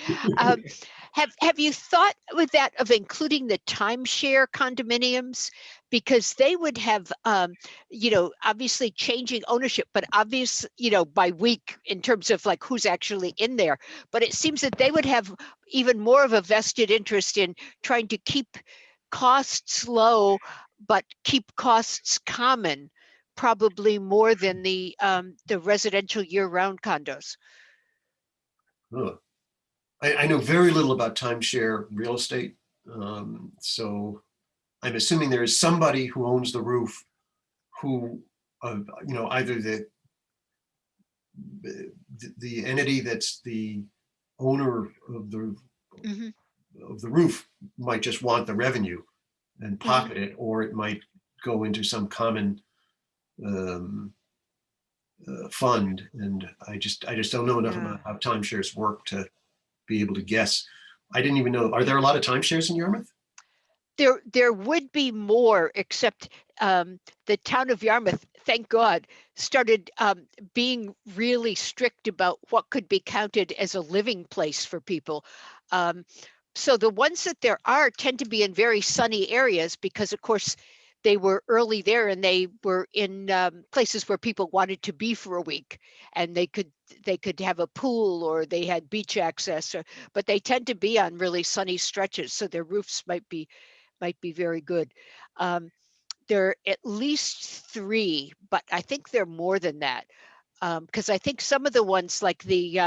Have you thought with that of including the timeshare condominiums? Because they would have, obviously changing ownership, but obvious, by week in terms of like who's actually in there. But it seems that they would have even more of a vested interest in trying to keep costs low, but keep costs common, probably more than the residential year-round condos. Huh. I know very little about timeshare real estate. So I'm assuming there is somebody who owns the roof who, either the entity that's the owner of the roof might just want the revenue and pocket it, or it might go into some common fund. And I just don't know enough Yeah. about how timeshares work to be able to guess. I didn't even know, are there a lot of timeshares in Yarmouth? There would be more, except the town of Yarmouth, thank God, started being really strict about what could be counted as a living place for people. So the ones that there are tend to be in very sunny areas because, of course, they were early there and they were in places where people wanted to be for a week, and they could have a pool or they had beach access, but they tend to be on really sunny stretches, so their roofs might be very good. There are at least 3, but I think there are more than that. Because I think some of the ones like the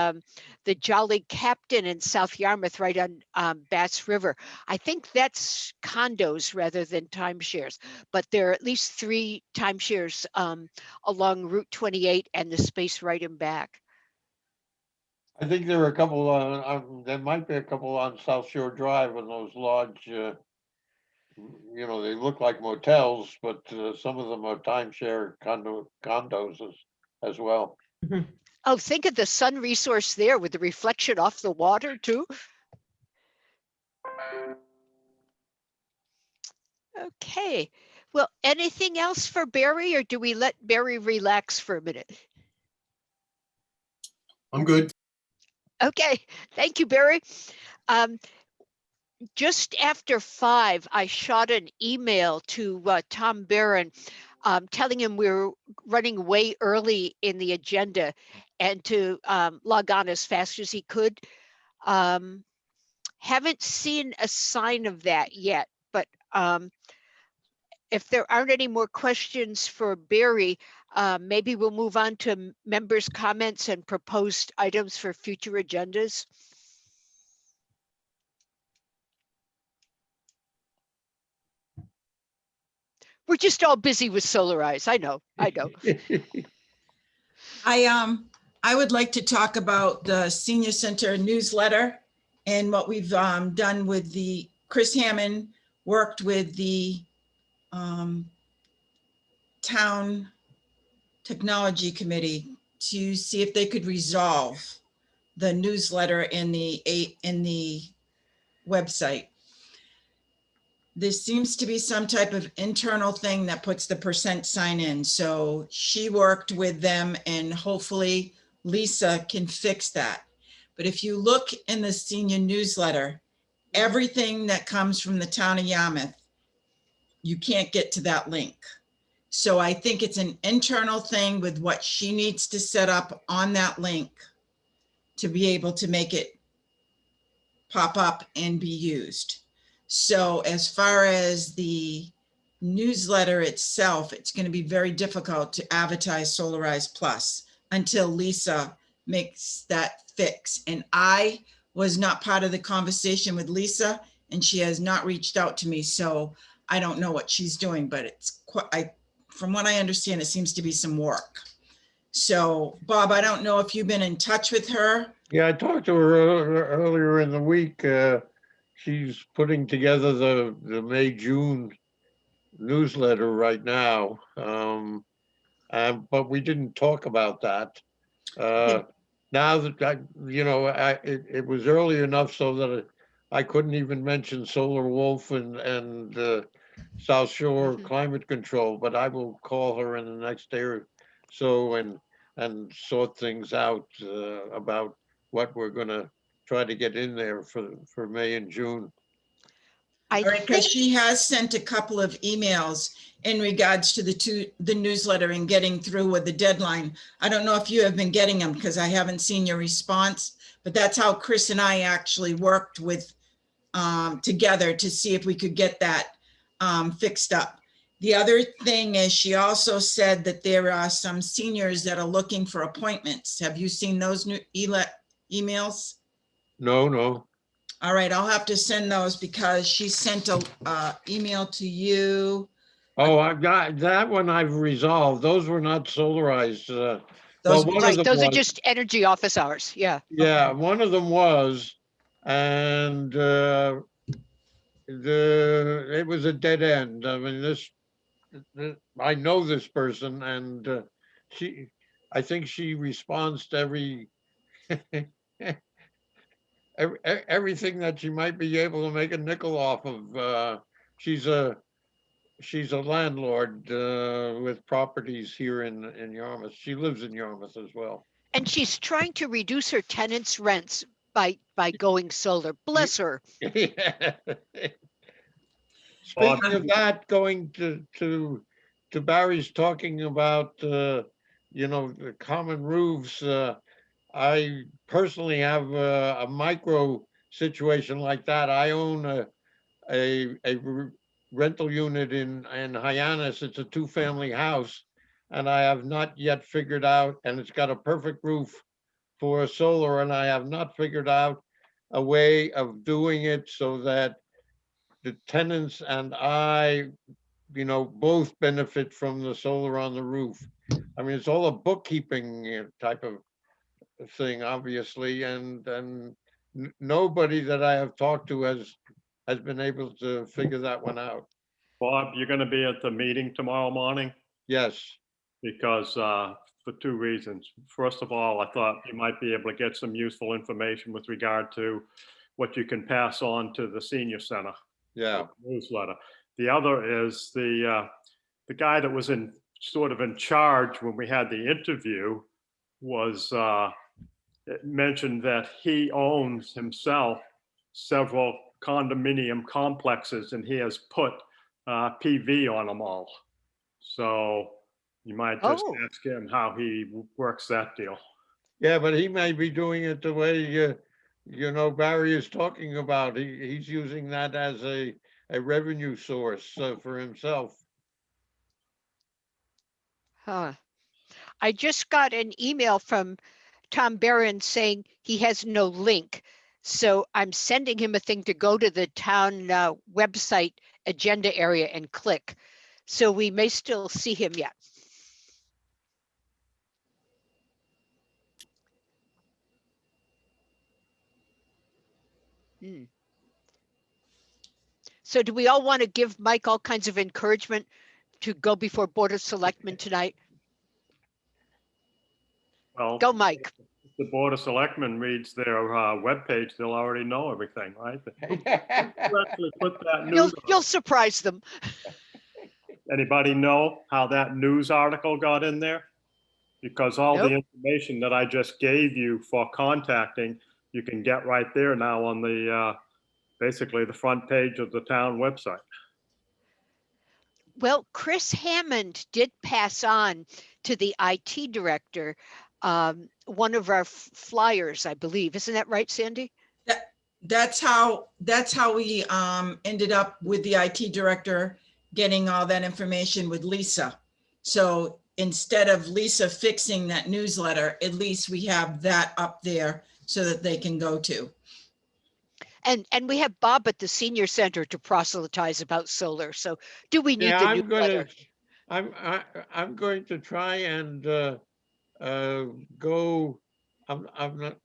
Jolly Captain in South Yarmouth, right on Bass River, I think that's condos rather than timeshares. But there are at least 3 timeshares along Route 28 and the space right and back. I think there are a couple, there might be a couple on South Shore Drive on those large, they look like motels, but some of them are timeshare condos as well. Oh, think of the sun resource there with the reflection off the water too. Okay, well, anything else for Barry, or do we let Barry relax for a minute? I'm good. Okay, thank you, Barry. Just after 5, I shot an email to Tom Barron telling him we were running way early in the agenda and to log on as fast as he could. Haven't seen a sign of that yet, but if there aren't any more questions for Barry, maybe we'll move on to members' comments and proposed items for future agendas. We're just all busy with Solarize. I know. I would like to talk about the senior center newsletter and what we've done with Chris Hammond worked with the town technology committee to see if they could resolve the newsletter in the website. There seems to be some type of internal thing that puts the % sign in. So she worked with them and hopefully Lisa can fix that. But if you look in the senior newsletter, everything that comes from the town of Yarmouth, you can't get to that link. So I think it's an internal thing with what she needs to set up on that link to be able to make it pop up and be used. So as far as the newsletter itself, it's going to be very difficult to advertise Solarize Plus until Lisa makes that fix. And I was not part of the conversation with Lisa, and she has not reached out to me. So I don't know what she's doing, but it's quite, from what I understand, it seems to be some work. So Bob, I don't know if you've been in touch with her. Yeah, I talked to her earlier in the week. She's putting together the May, June newsletter right now. But we didn't talk about that. Now that it was early enough so that I couldn't even mention Solar Wolf and South Shore Climate Control, but I will call her in the next day or so and sort things out about what we're going to try to get in there for May and June. I All right, think because she has sent a couple of emails in regards to the newsletter and getting through with the deadline. I don't know if you have been getting them because I haven't seen your response, but that's how Chris and I actually worked with together to see if we could get that fixed up. The other thing is she also said that there are some seniors that are looking for appointments. Have you seen those new emails? No. All right, I'll have to send those because she sent a email to you. Oh, I've got that one. I've resolved. Those were not solarized. Those one of right, them those are was. just energy office hours. Yeah. Yeah, one of them was, and it was a dead end. I mean, I know this person, and I think she responds to everything that she might be able to make a nickel off of. She's a landlord with properties here in Yarmouth. She lives in Yarmouth as well. And she's trying to reduce her tenants' rents by going solar. Bless her. Speaking of that, going to Barry's talking about the common roofs. I personally have a micro situation like that. I own a rental unit in Hyannis. It's a 2-family house, and I have not yet figured out, and it's got a perfect roof for solar, and I have not figured out a way of doing it so that the tenants and I, both benefit from the solar on the roof. I mean, it's all a bookkeeping type of thing, obviously, and nobody that I have talked to has been able to figure that one out. Bob, you're going to be at the meeting tomorrow morning? Yes. Because for 2 reasons. First of all, I thought you might be able to get some useful information with regard to what you can pass on to the senior center Yeah. newsletter. The other is the guy that was in charge when we had the interview was mentioned that he owns himself several condominium complexes and he has put PV on them all. So you might just Oh. ask him how he works that deal. Yeah, but he may be doing it the way Barry is talking about. He's using that as a revenue source for himself. Huh. I just got an email from Tom Barron saying he has no link. So I'm sending him a thing to go to the town website agenda area and click. So we may still see him yet. So do we all want to give Mike all kinds of encouragement to go before Board of Selectmen tonight? Well, Go, Mike. if the Board of Selectmen reads their webpage, they'll already know everything, right? Who actually put that news You'll surprise them. Anybody know how that news article got in there? Because all the Nope. information that I just gave you for contacting, you can get right there now on the basically the front page of the town website. Well, Chris Hammond did pass on to the IT director one of our flyers, I believe. Isn't that right, Sandy? That's how we ended up with the IT director getting all that information with Lisa. So instead of Lisa fixing that newsletter, at least we have that up there so that they can go to. And we have Bob at the senior center to proselytize about solar. So do we need the newsletter? I'm going to try and go. I'm not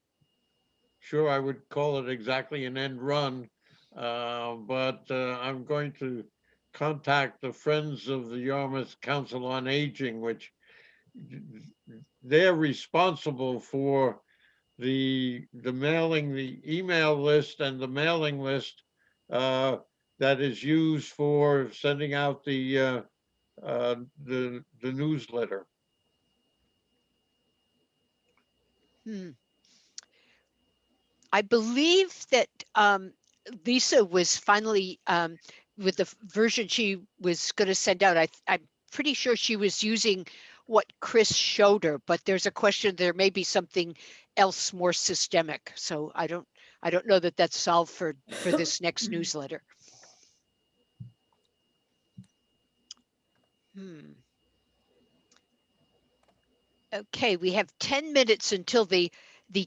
sure I would call it exactly an end run, but I'm going to contact the Friends of the Yarmouth Council on Aging, which they're responsible for the mailing, the email list and the mailing list that is used for sending out the newsletter. I believe that Lisa was finally with the version she was going to send out. I'm pretty sure she was using what Chris showed her, but there's a question. There may be something else more systemic. So I don't know that that's solved for this next newsletter. Okay, we have 10 minutes until the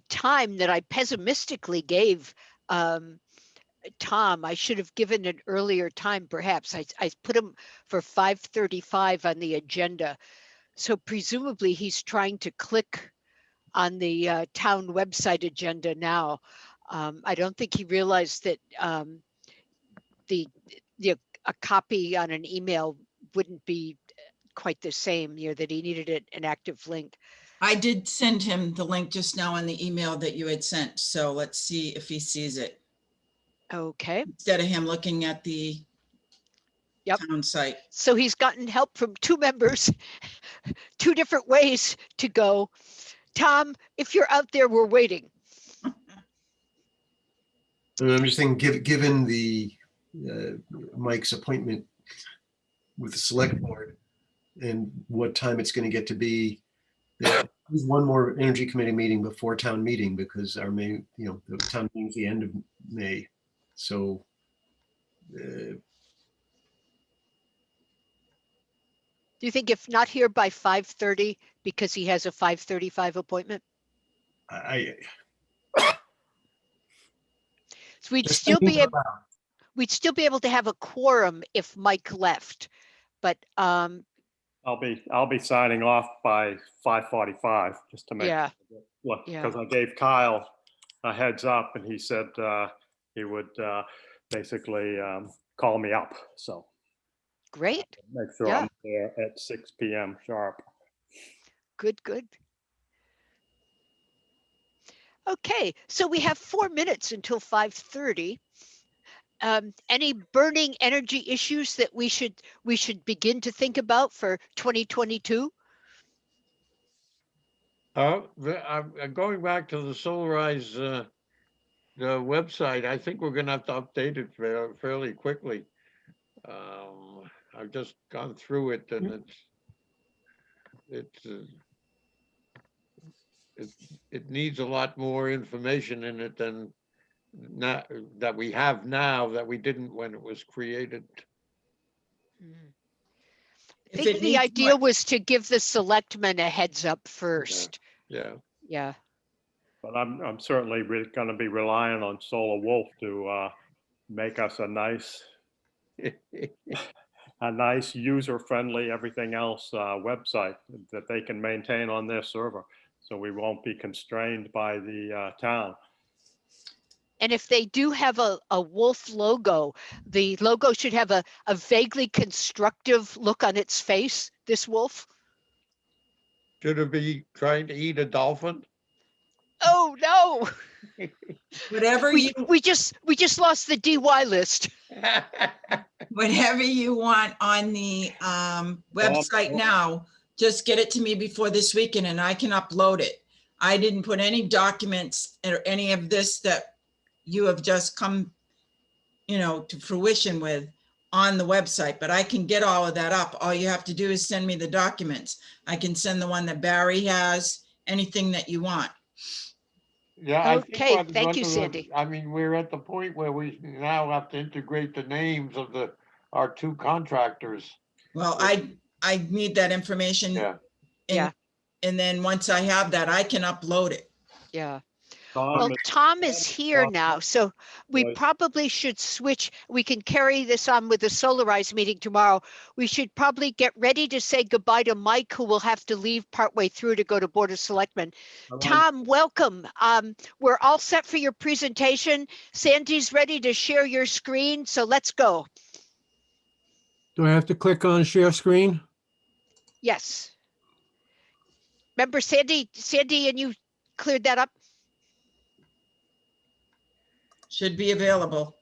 time that I pessimistically gave Tom. I should have given an earlier time, perhaps. I put him for 5:35 on the agenda. So presumably he's trying to click on the town website agenda now. I don't think he realized that a copy on an email wouldn't be quite the same, that he needed an active link. I did send him the link just now on the email that you had sent, so let's see if he sees it, Okay, instead of him looking at the Yep. town site. so he's gotten help from two members, two different ways to go. Tom, if you're out there, we're waiting. And I'm just thinking, given the Mike's appointment with the select board and what time it's going to get to be, there is one more energy committee meeting before town meeting, because our May, the town meeting is the end of May. So Do you think if not here by 5:30, because he has a 5:35 appointment? I So we'd just still be thinking able, about- we'd still be able to have a quorum if Mike left. But I'll be signing off by 5:45, just to make. yeah, Look, Yeah. because I gave Kyle a heads up and he said he would basically call me up. So great. make sure Yeah. I'm there at 6 PM sharp. Good, good. Okay, so we have 4 minutes until 5:30. Any burning energy issues that we should begin to think about for 2022? I'm going back to the Solarize, the website. I think we're gonna have to update it fairly quickly. I've just gone through it and it needs a lot more information in it than that we have now that we didn't when it was created. I If think it the needs idea more- was to give the selectmen a heads up first. Yeah. Yeah, But I'm certainly going to be relying on Solar Wolf to make us a nice user-friendly, everything else website that they can maintain on their server. So we won't be constrained by the town. and if they do have a wolf logo, the logo should have a vaguely constructive look on its face, this wolf. Should it be trying to eat a dolphin? Oh, no. Whatever We, you, we just lost the DY list. whatever you want on the website now, just get it to me before this weekend and I can upload it. I didn't put any documents or any of this that you have just come, to fruition with on the website, but I can get all of that up. All you have to do is send me the documents. I can send the one that Barry has, anything that you want. Yeah, I think Okay, thank you, Sandy. I mean, we're at the point where we now have to integrate the names of our two contractors. Well, I need that information. Yeah. Yeah. And then once I have that, I can upload it. Yeah. Tom, Well, Tom is here Tom, now, so we right. probably should switch. We can carry this on with the Solarize meeting tomorrow. We should probably get ready to say goodbye to Mike, who will have to leave partway through to go to Board of Selectmen. Tom, welcome. We're all set for your presentation. Sandy's ready to share your screen, so let's go. Do I have to click on share screen? Yes. Remember Sandy and you cleared that up? Should be available.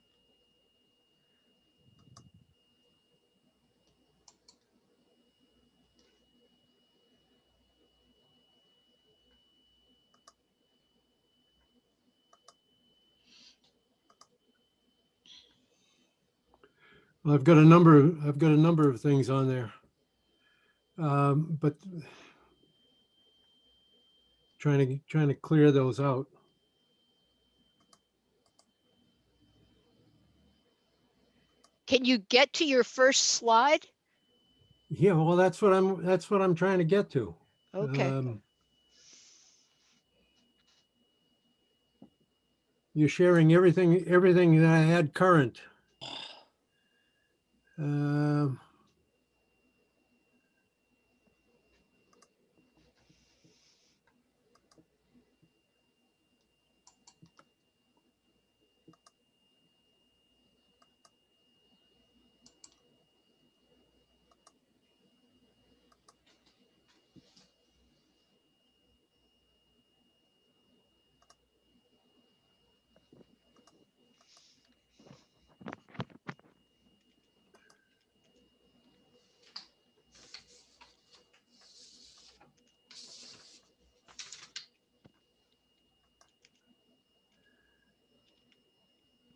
Well, I've got a number of things on there. But trying to clear those out. Can you get to your first slide? Yeah, well, that's what I'm trying to get to. Okay. You're sharing everything that I had current.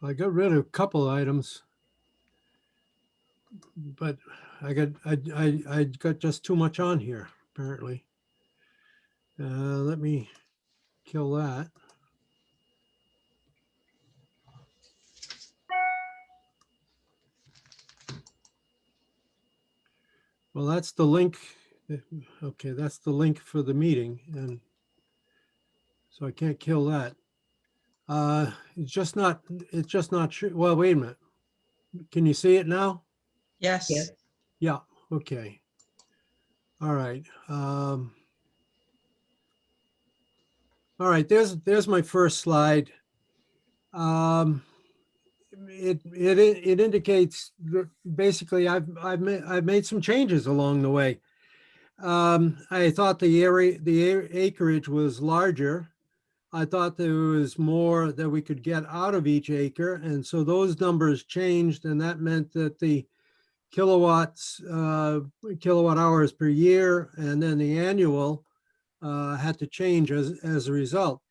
I got rid of a couple items. But I got just too much on here, apparently. Let me kill that. Well, that's the link. Okay, that's the link for the meeting, and so I can't kill that. It's just not sure. Well, wait a minute. Can you see it now? Yes. Yes. Yeah, okay. All right. All right, there's my first slide. It indicates that basically I've made some changes along the way. I thought the acreage was larger. I thought there was more that we could get out of each acre, and so those numbers changed, and that meant that the kilowatt hours per year, and then the annual had to change as a result.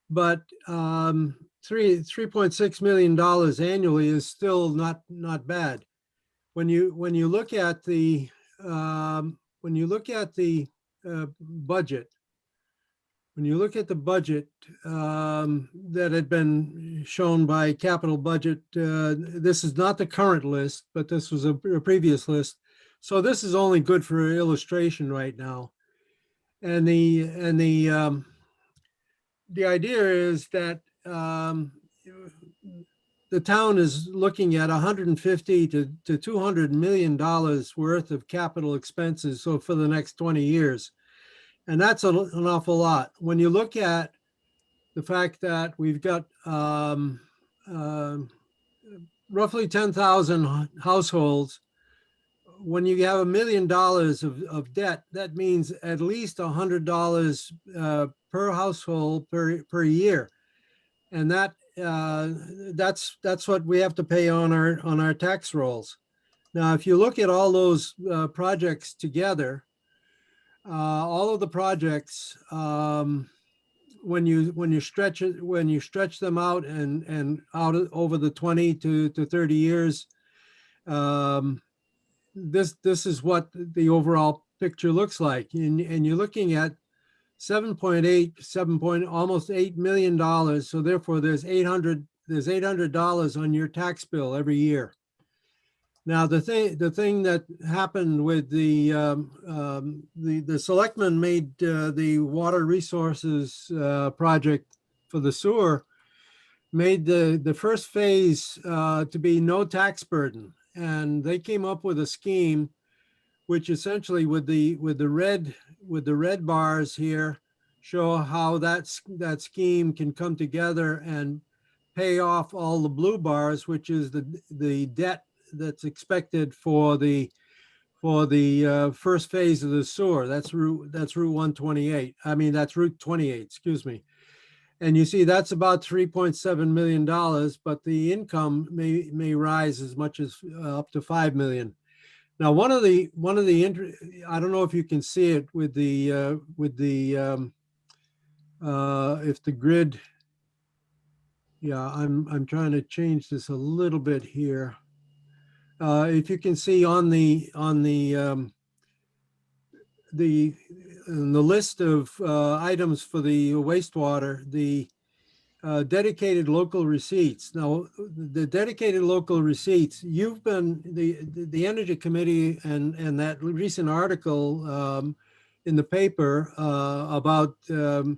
But $3.6 million annually is still not bad. When you look at the budget, that had been shown by capital budget, this is not the current list, but this was a previous list. So this is only good for illustration right now. And the idea is that the town is looking at $150 to $200 million worth of capital expenses. So for the next 20 years. And that's an awful lot. When you look at the fact that we've got roughly 10,000 households, when you have $1 million of debt, that means at least $100 per household per year. And that's what we have to pay on our tax rolls. Now, if you look at all those projects together, all of the projects, when you stretch them out and out over the 20 to 30 years, this is what the overall picture looks like. And you're looking at almost $8 million. So therefore there's $800 on your tax bill every year. Now, the thing that happened with the selectmen made the water resources project for the sewer, made the first phase to be no tax burden. And they came up with a scheme which essentially with the red bars here show how that scheme can come together and pay off all the blue bars, which is the debt that's expected for the first phase of the sewer. That's Route 128. I mean, that's Route 28, excuse me. And you see that's about $3.7 million, but the income may rise as much as up to $5 million. Now, one of the I don't know if you can see it with the if the grid. Yeah, I'm trying to change this a little bit here. If you can see on the list of items for the wastewater, the dedicated local receipts. Now, the dedicated local receipts, you've been the Energy Committee and that recent article in the paper about the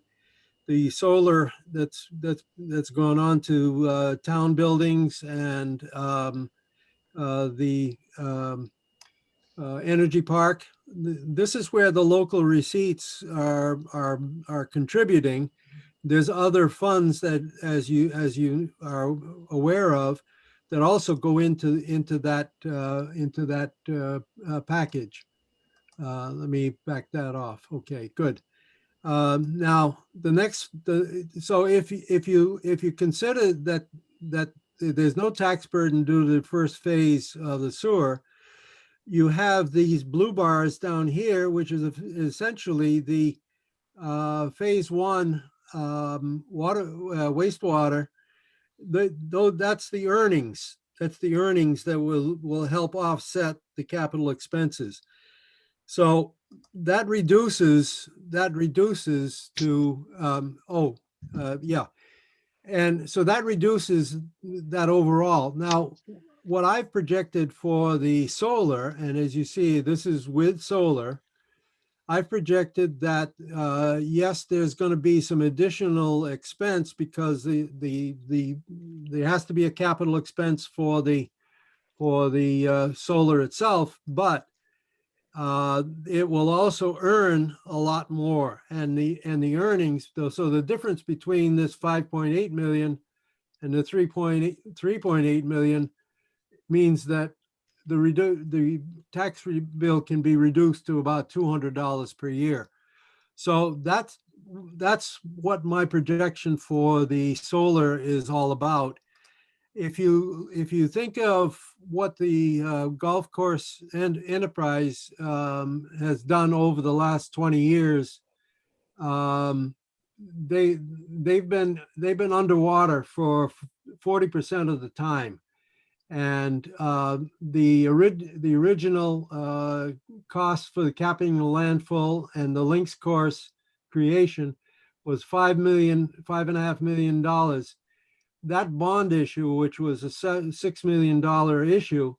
solar that's gone on to town buildings and the energy park. This is where the local receipts are contributing. There's other funds that, as you are aware of, that also go into that package. Let me back that off. Okay, good. Now so if you consider that there's no tax burden due to the first phase of the sewer, you have these blue bars down here, which is essentially the phase one wastewater, though that's the earnings. That's the earnings that will help offset the capital expenses. So that reduces to, yeah. And so that reduces that overall. Now, what I've projected for the solar, and as you see, this is with solar, I've projected that, yes, there's going to be some additional expense because there has to be a capital expense for the solar itself, but it will also earn a lot more, and the earnings, so the difference between this 5.8 million and the 3.8 million means that the tax bill can be reduced to about $200 per year. So that's what my projection for the solar is all about. If you think of what the golf course and enterprise has done over the last 20 years, they've been underwater for 40% of the time. And the original cost for the capping the landfill and the links course creation was $5.5 million. That bond issue, which was a $6 million issue,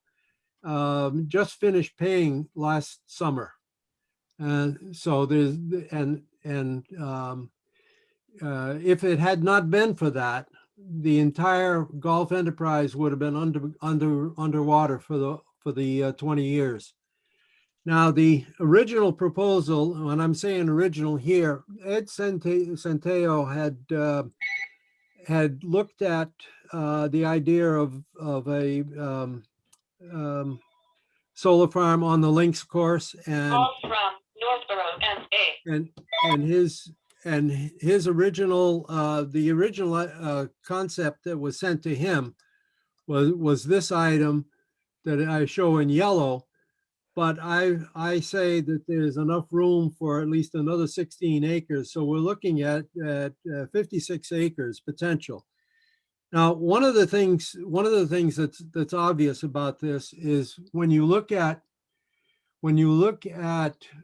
just finished paying last summer. So there's, if it had not been for that, the entire golf enterprise would have been underwater for the 20 years. Now, the original proposal, when I'm saying original here, Ed Centeo had looked at the idea of a solar farm on the links course, and Call from Northborough, MA. and his original the original concept that was sent to him was this item that I show in yellow, but I say that there's enough room for at least another 16 acres. So we're looking at 56 acres potential. Now, one of the things that's obvious about this is when you look at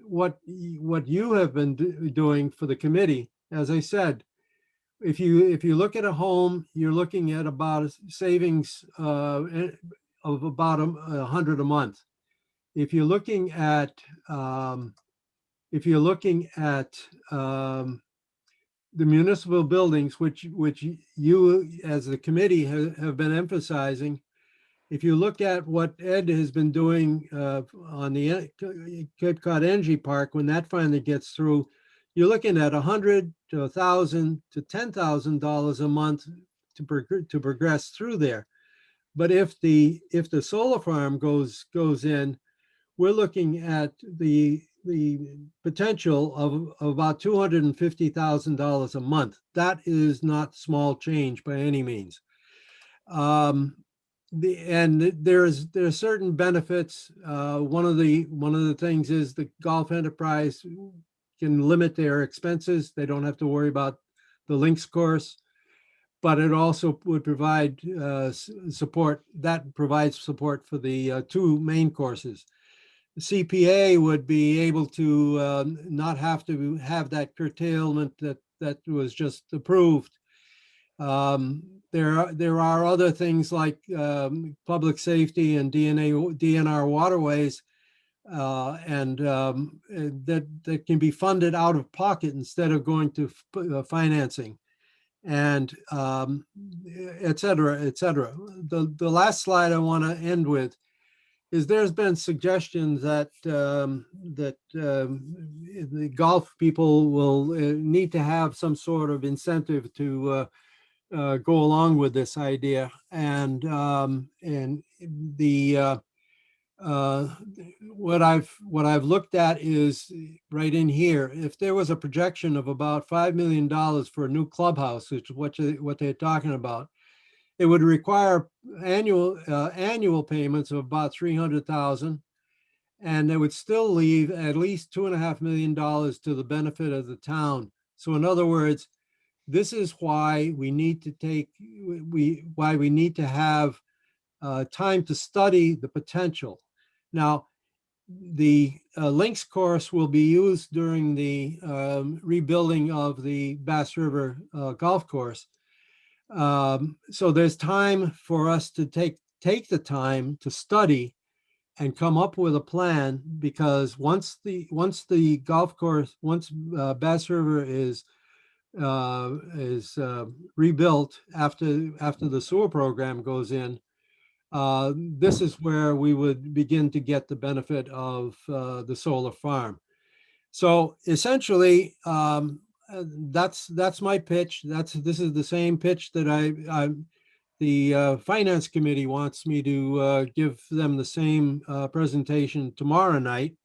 what you have been doing for the committee. As I said, if you look at a home, you're looking at about a savings of about $100 a month. If you're looking at the municipal buildings, which you as the committee have been emphasizing, if you look at what Ed has been doing on the Cape Cod Energy Park, when that finally gets through, you're looking at $100 to $1,000 to $10,000 a month to progress through there. But if the solar farm goes in, we're looking at the potential of about $250,000 a month. That is not small change by any means. There's certain benefits. One of the things is the golf enterprise can limit their expenses. They don't have to worry about the links course, but it also would provide support. That provides support for the two main courses. The CPA would be able to not have to have that curtailment that was just approved. There are other things like public safety and DNR waterways, and that can be funded out of pocket instead of going to financing, and et cetera, et cetera. The last slide I want to end with is there's been suggestions that the golf people will need to have some sort of incentive to go along with this idea, and what I've looked at is right in here. If there was a projection of about $5 million for a new clubhouse, which is what they're talking about, it would require annual payments of about $300,000, and it would still leave at least $2.5 million to the benefit of the town. So in other words, this is why we need to why we need to have time to study the potential. Now, the links course will be used during the rebuilding of the Bass River Golf Course. So there's time for us to take the time to study and come up with a plan, because once the golf course, once Bass River is rebuilt after the sewer program goes in, this is where we would begin to get the benefit of the solar farm. So essentially, that's my pitch. This is the same pitch that the Finance Committee wants me to give them the same presentation tomorrow night.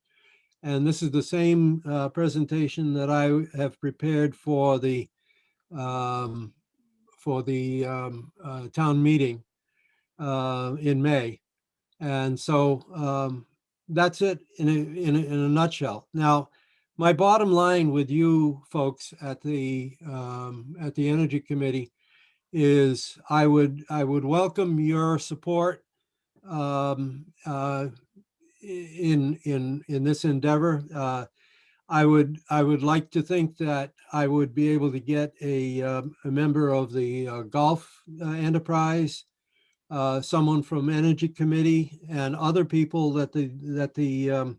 And this is the same presentation that I have prepared for the town meeting in May. And so that's it in a nutshell. Now, my bottom line with you folks at the Energy Committee is I would welcome your support in this endeavor. I would like to think that I would be able to get a member of the golf enterprise, someone from Energy Committee, and other people that the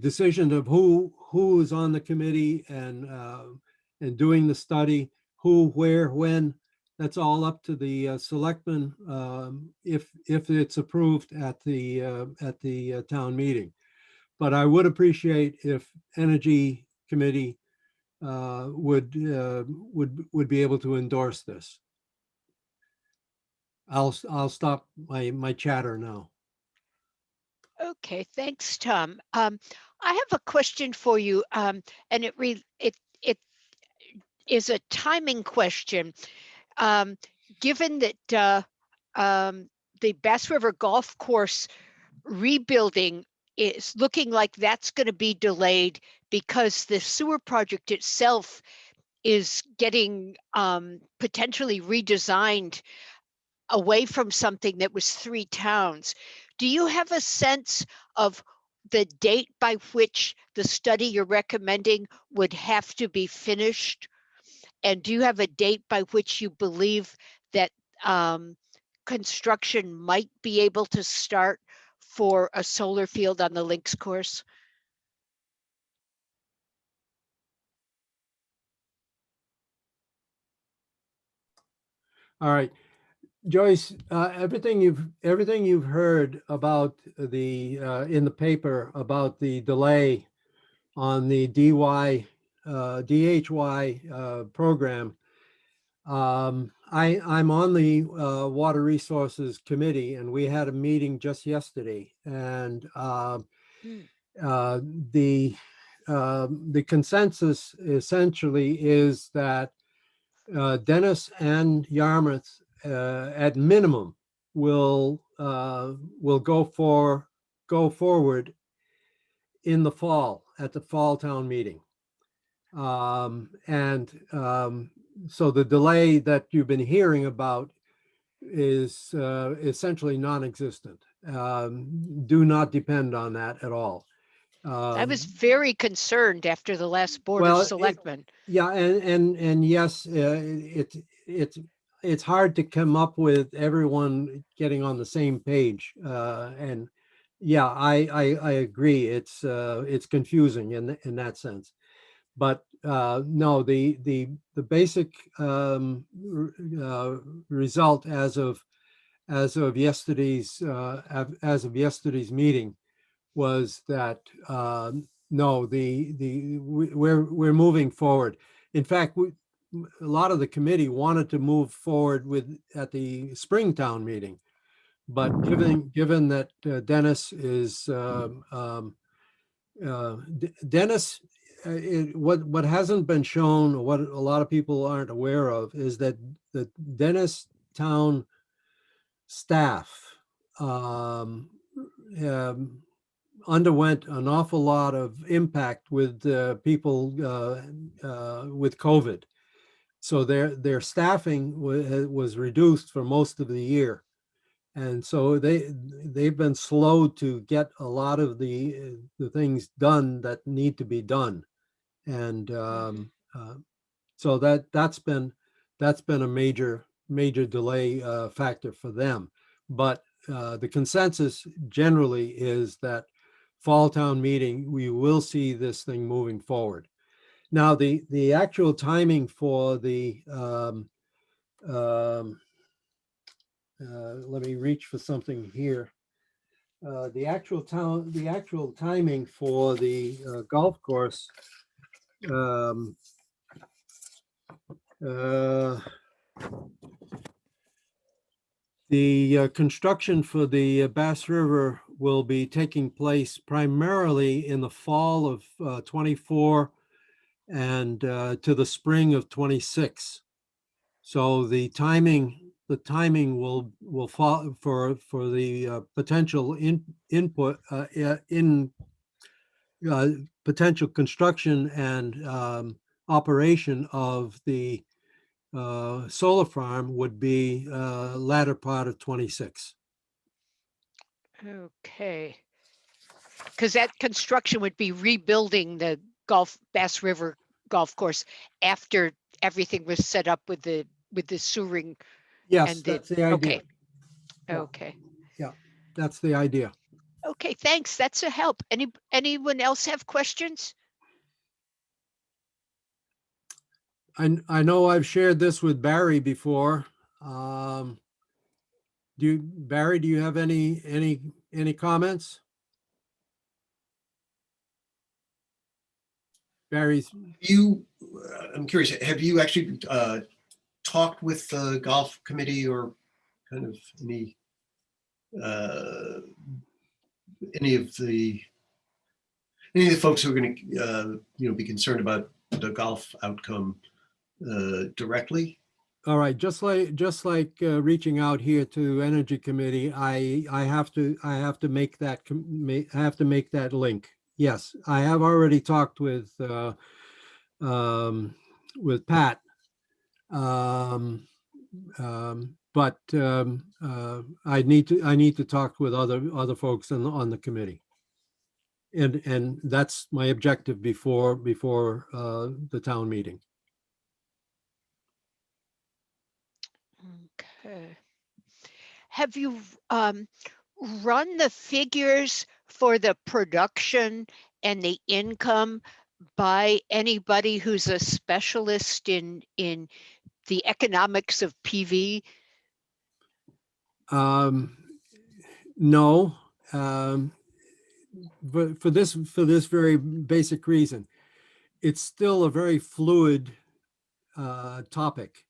decision of who is on the committee and doing the study, who, where, when, that's all up to the selectmen if it's approved at the town meeting. But I would appreciate if Energy Committee would be able to endorse this. I'll stop my chatter now. Okay, thanks, Tom. I have a question for you, and it is a timing question. Given that the Bass River Golf Course rebuilding is looking like that's going to be delayed because the sewer project itself is getting potentially redesigned away from something that was 3 towns. Do you have a sense of the date by which the study you're recommending would have to be finished? And do you have a date by which you believe that construction might be able to start for a solar field on the links course? All right, Joyce, everything you've heard about the in the paper about the delay on the DHY program. I'm on the Water Resources Committee, and we had a meeting just yesterday, and the consensus essentially is that Dennis and Yarmouth at minimum will go forward in the fall at the fall town meeting. So the delay that you've been hearing about is essentially non-existent. Do not depend on that at all. I was very concerned after the last Board of Selectmen. Yeah, and yes, it's hard to come up with everyone getting on the same page. And yeah, I agree. It's confusing in that sense. But no, the basic result as of yesterday's meeting was that no, we're moving forward. In fact, a lot of the committee wanted to move forward at the Springtown meeting, but given that Dennis is Dennis. What hasn't been shown, or what a lot of people aren't aware of, is that the Dennis town staff underwent an awful lot of impact with people with COVID. So their staffing was reduced for most of the year. And so they've been slow to get a lot of the things done that need to be done. And so that's been a major delay factor for them. But the consensus generally is that fall town meeting, we will see this thing moving forward. Now, the actual timing for the let me reach for something here. The actual timing for the golf course. The construction for the Bass River will be taking place primarily in the fall of 24 and to the spring of 26. So the timing will fall for the potential input in potential construction and operation of the solar farm would be latter part of 26. Okay. Because that construction would be rebuilding the Bass River golf course after everything was set up with the sewering. Yes, And that's the idea. Okay. Yeah. Okay. That's the idea. Okay, thanks. That's a help. Anyone else have questions? I know I've shared this with Barry before. Barry, do you have any comments? Barry's, I'm curious, have you actually talked with the golf committee or kind of any of the folks who are going to be concerned about the golf outcome directly? all right, just like reaching out here to Energy Committee, I have to make that link. Yes, I have already talked with Pat, but I need to talk with other folks on the committee, and that's my objective before the town meeting. Okay. Have you run the figures for the production and the income by anybody who's a specialist in the economics of PV? No, but for this very basic reason, it's still a very fluid topic.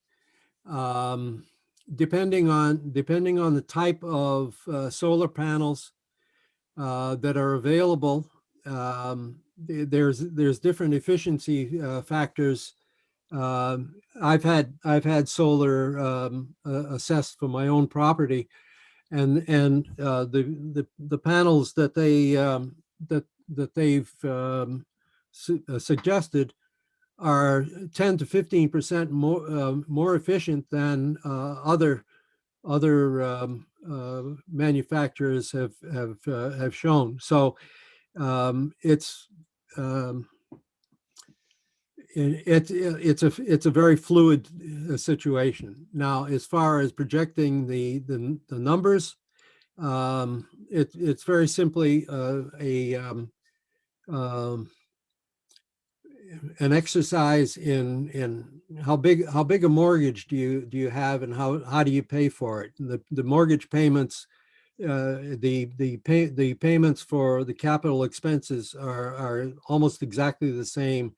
Depending on the type of solar panels that are available, there's different efficiency factors. I've had solar assessed for my own property, and the panels that they've suggested are 10 to 15% more efficient than other manufacturers have shown. So it's a very fluid situation. Now, as far as projecting the numbers, it's very simply an exercise in how big a mortgage do you have, and how do you pay for it. The mortgage payments, the payments for the capital expenses are almost exactly the same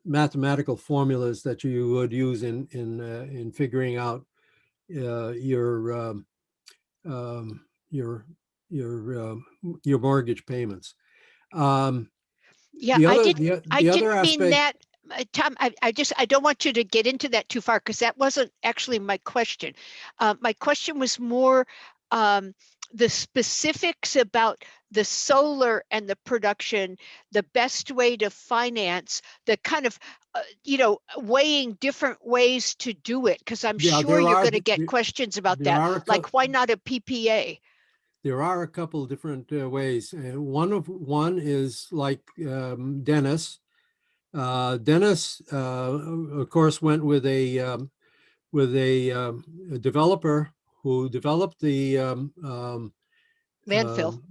mathematical formulas that you would use in figuring out your mortgage payments. Yeah, I didn't mean that, Tom. I don't want you to get into that too far, because that wasn't actually my question. My question was more the specifics about the solar and the production, the best way to finance, the kind of, weighing different ways to do it, because I'm Yeah, sure there you're are- going to get there- questions about there are a that. Like, cou- why not a PPA? There are a couple different ways. One is like Dennis. Dennis, of course, went with a developer who developed Landfill.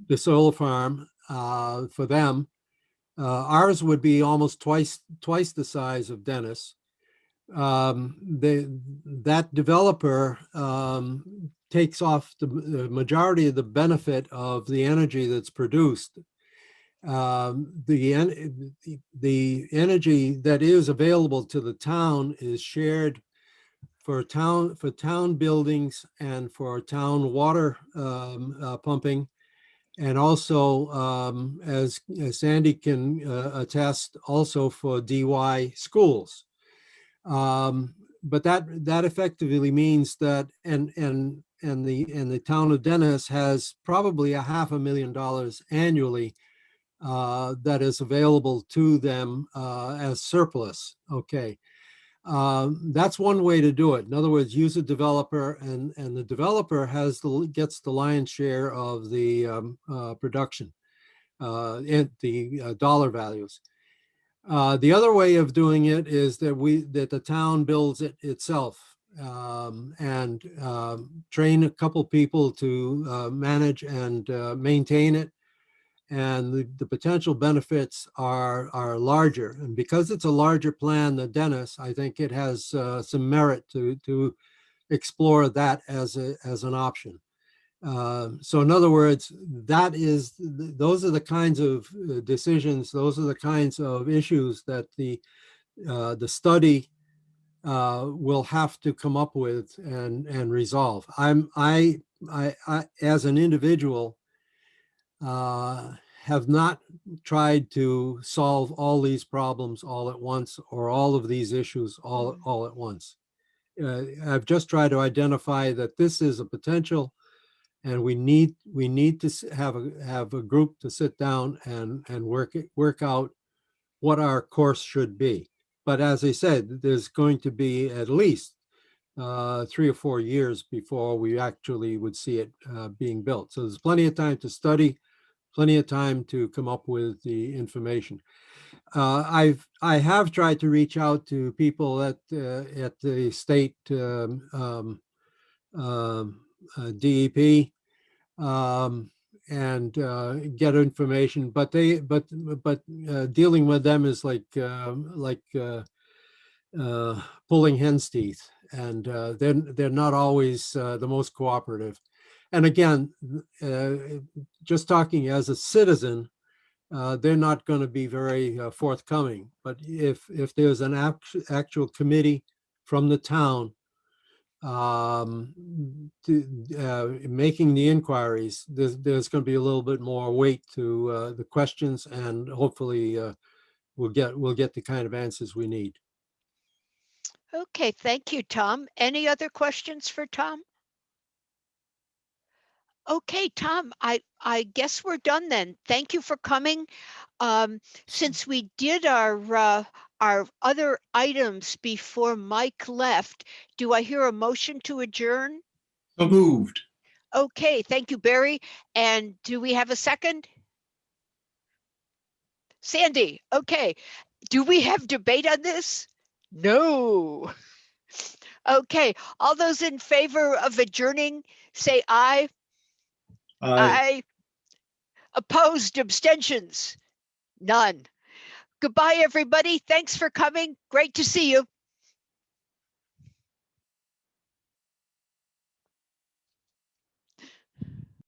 the solar farm for them. Ours would be almost twice the size of Dennis. That developer takes off the majority of the benefit of the energy that's produced. The energy that is available to the town is shared for town buildings and for town water pumping. And also, as Sandy can attest, also for DY schools. But that effectively means that, and the town of Dennis has probably $500,000 annually that is available to them as surplus. Okay. That's one way to do it. In other words, use a developer, and the developer gets the lion's share of the production and the dollar values. The other way of doing it is that the town builds it itself and train a couple people to manage and maintain it. And the potential benefits are larger. And because it's a larger plan than Dennis, I think it has some merit to explore that as an option. So in other words, those are the kinds of decisions, those are the kinds of issues that the study will have to come up with and resolve. I as an individual, have not tried to solve all these problems all at once, or all of these issues all at once. I've just tried to identify that this is a potential, and we need to have a group to sit down and work out what our course should be. But as I said, there's going to be at least 3 or 4 years before we actually would see it being built. So there's plenty of time to study, plenty of time to come up with the information. I have tried to reach out to people at the state DEP and get information, but dealing with them is like pulling hen's teeth, and they're not always the most cooperative. And again, just talking as a citizen, they're not going to be very forthcoming. But if there's an actual committee from the town making the inquiries, there's going to be a little bit more weight to the questions, and hopefully we'll get the kind of answers we need. Okay, thank you, Tom. Any other questions for Tom? Okay, Tom, I guess we're done then. Thank you for coming. Since we did our other items before Mike left, do I hear a motion to adjourn? So moved. Okay, thank you, Barry. And do we have a second? Sandy, okay. Do we have debate on this? No. Okay, all those in favor of adjourning, say aye. Aye. Opposed, abstentions? None. Goodbye, everybody. Thanks for coming. Great to see you.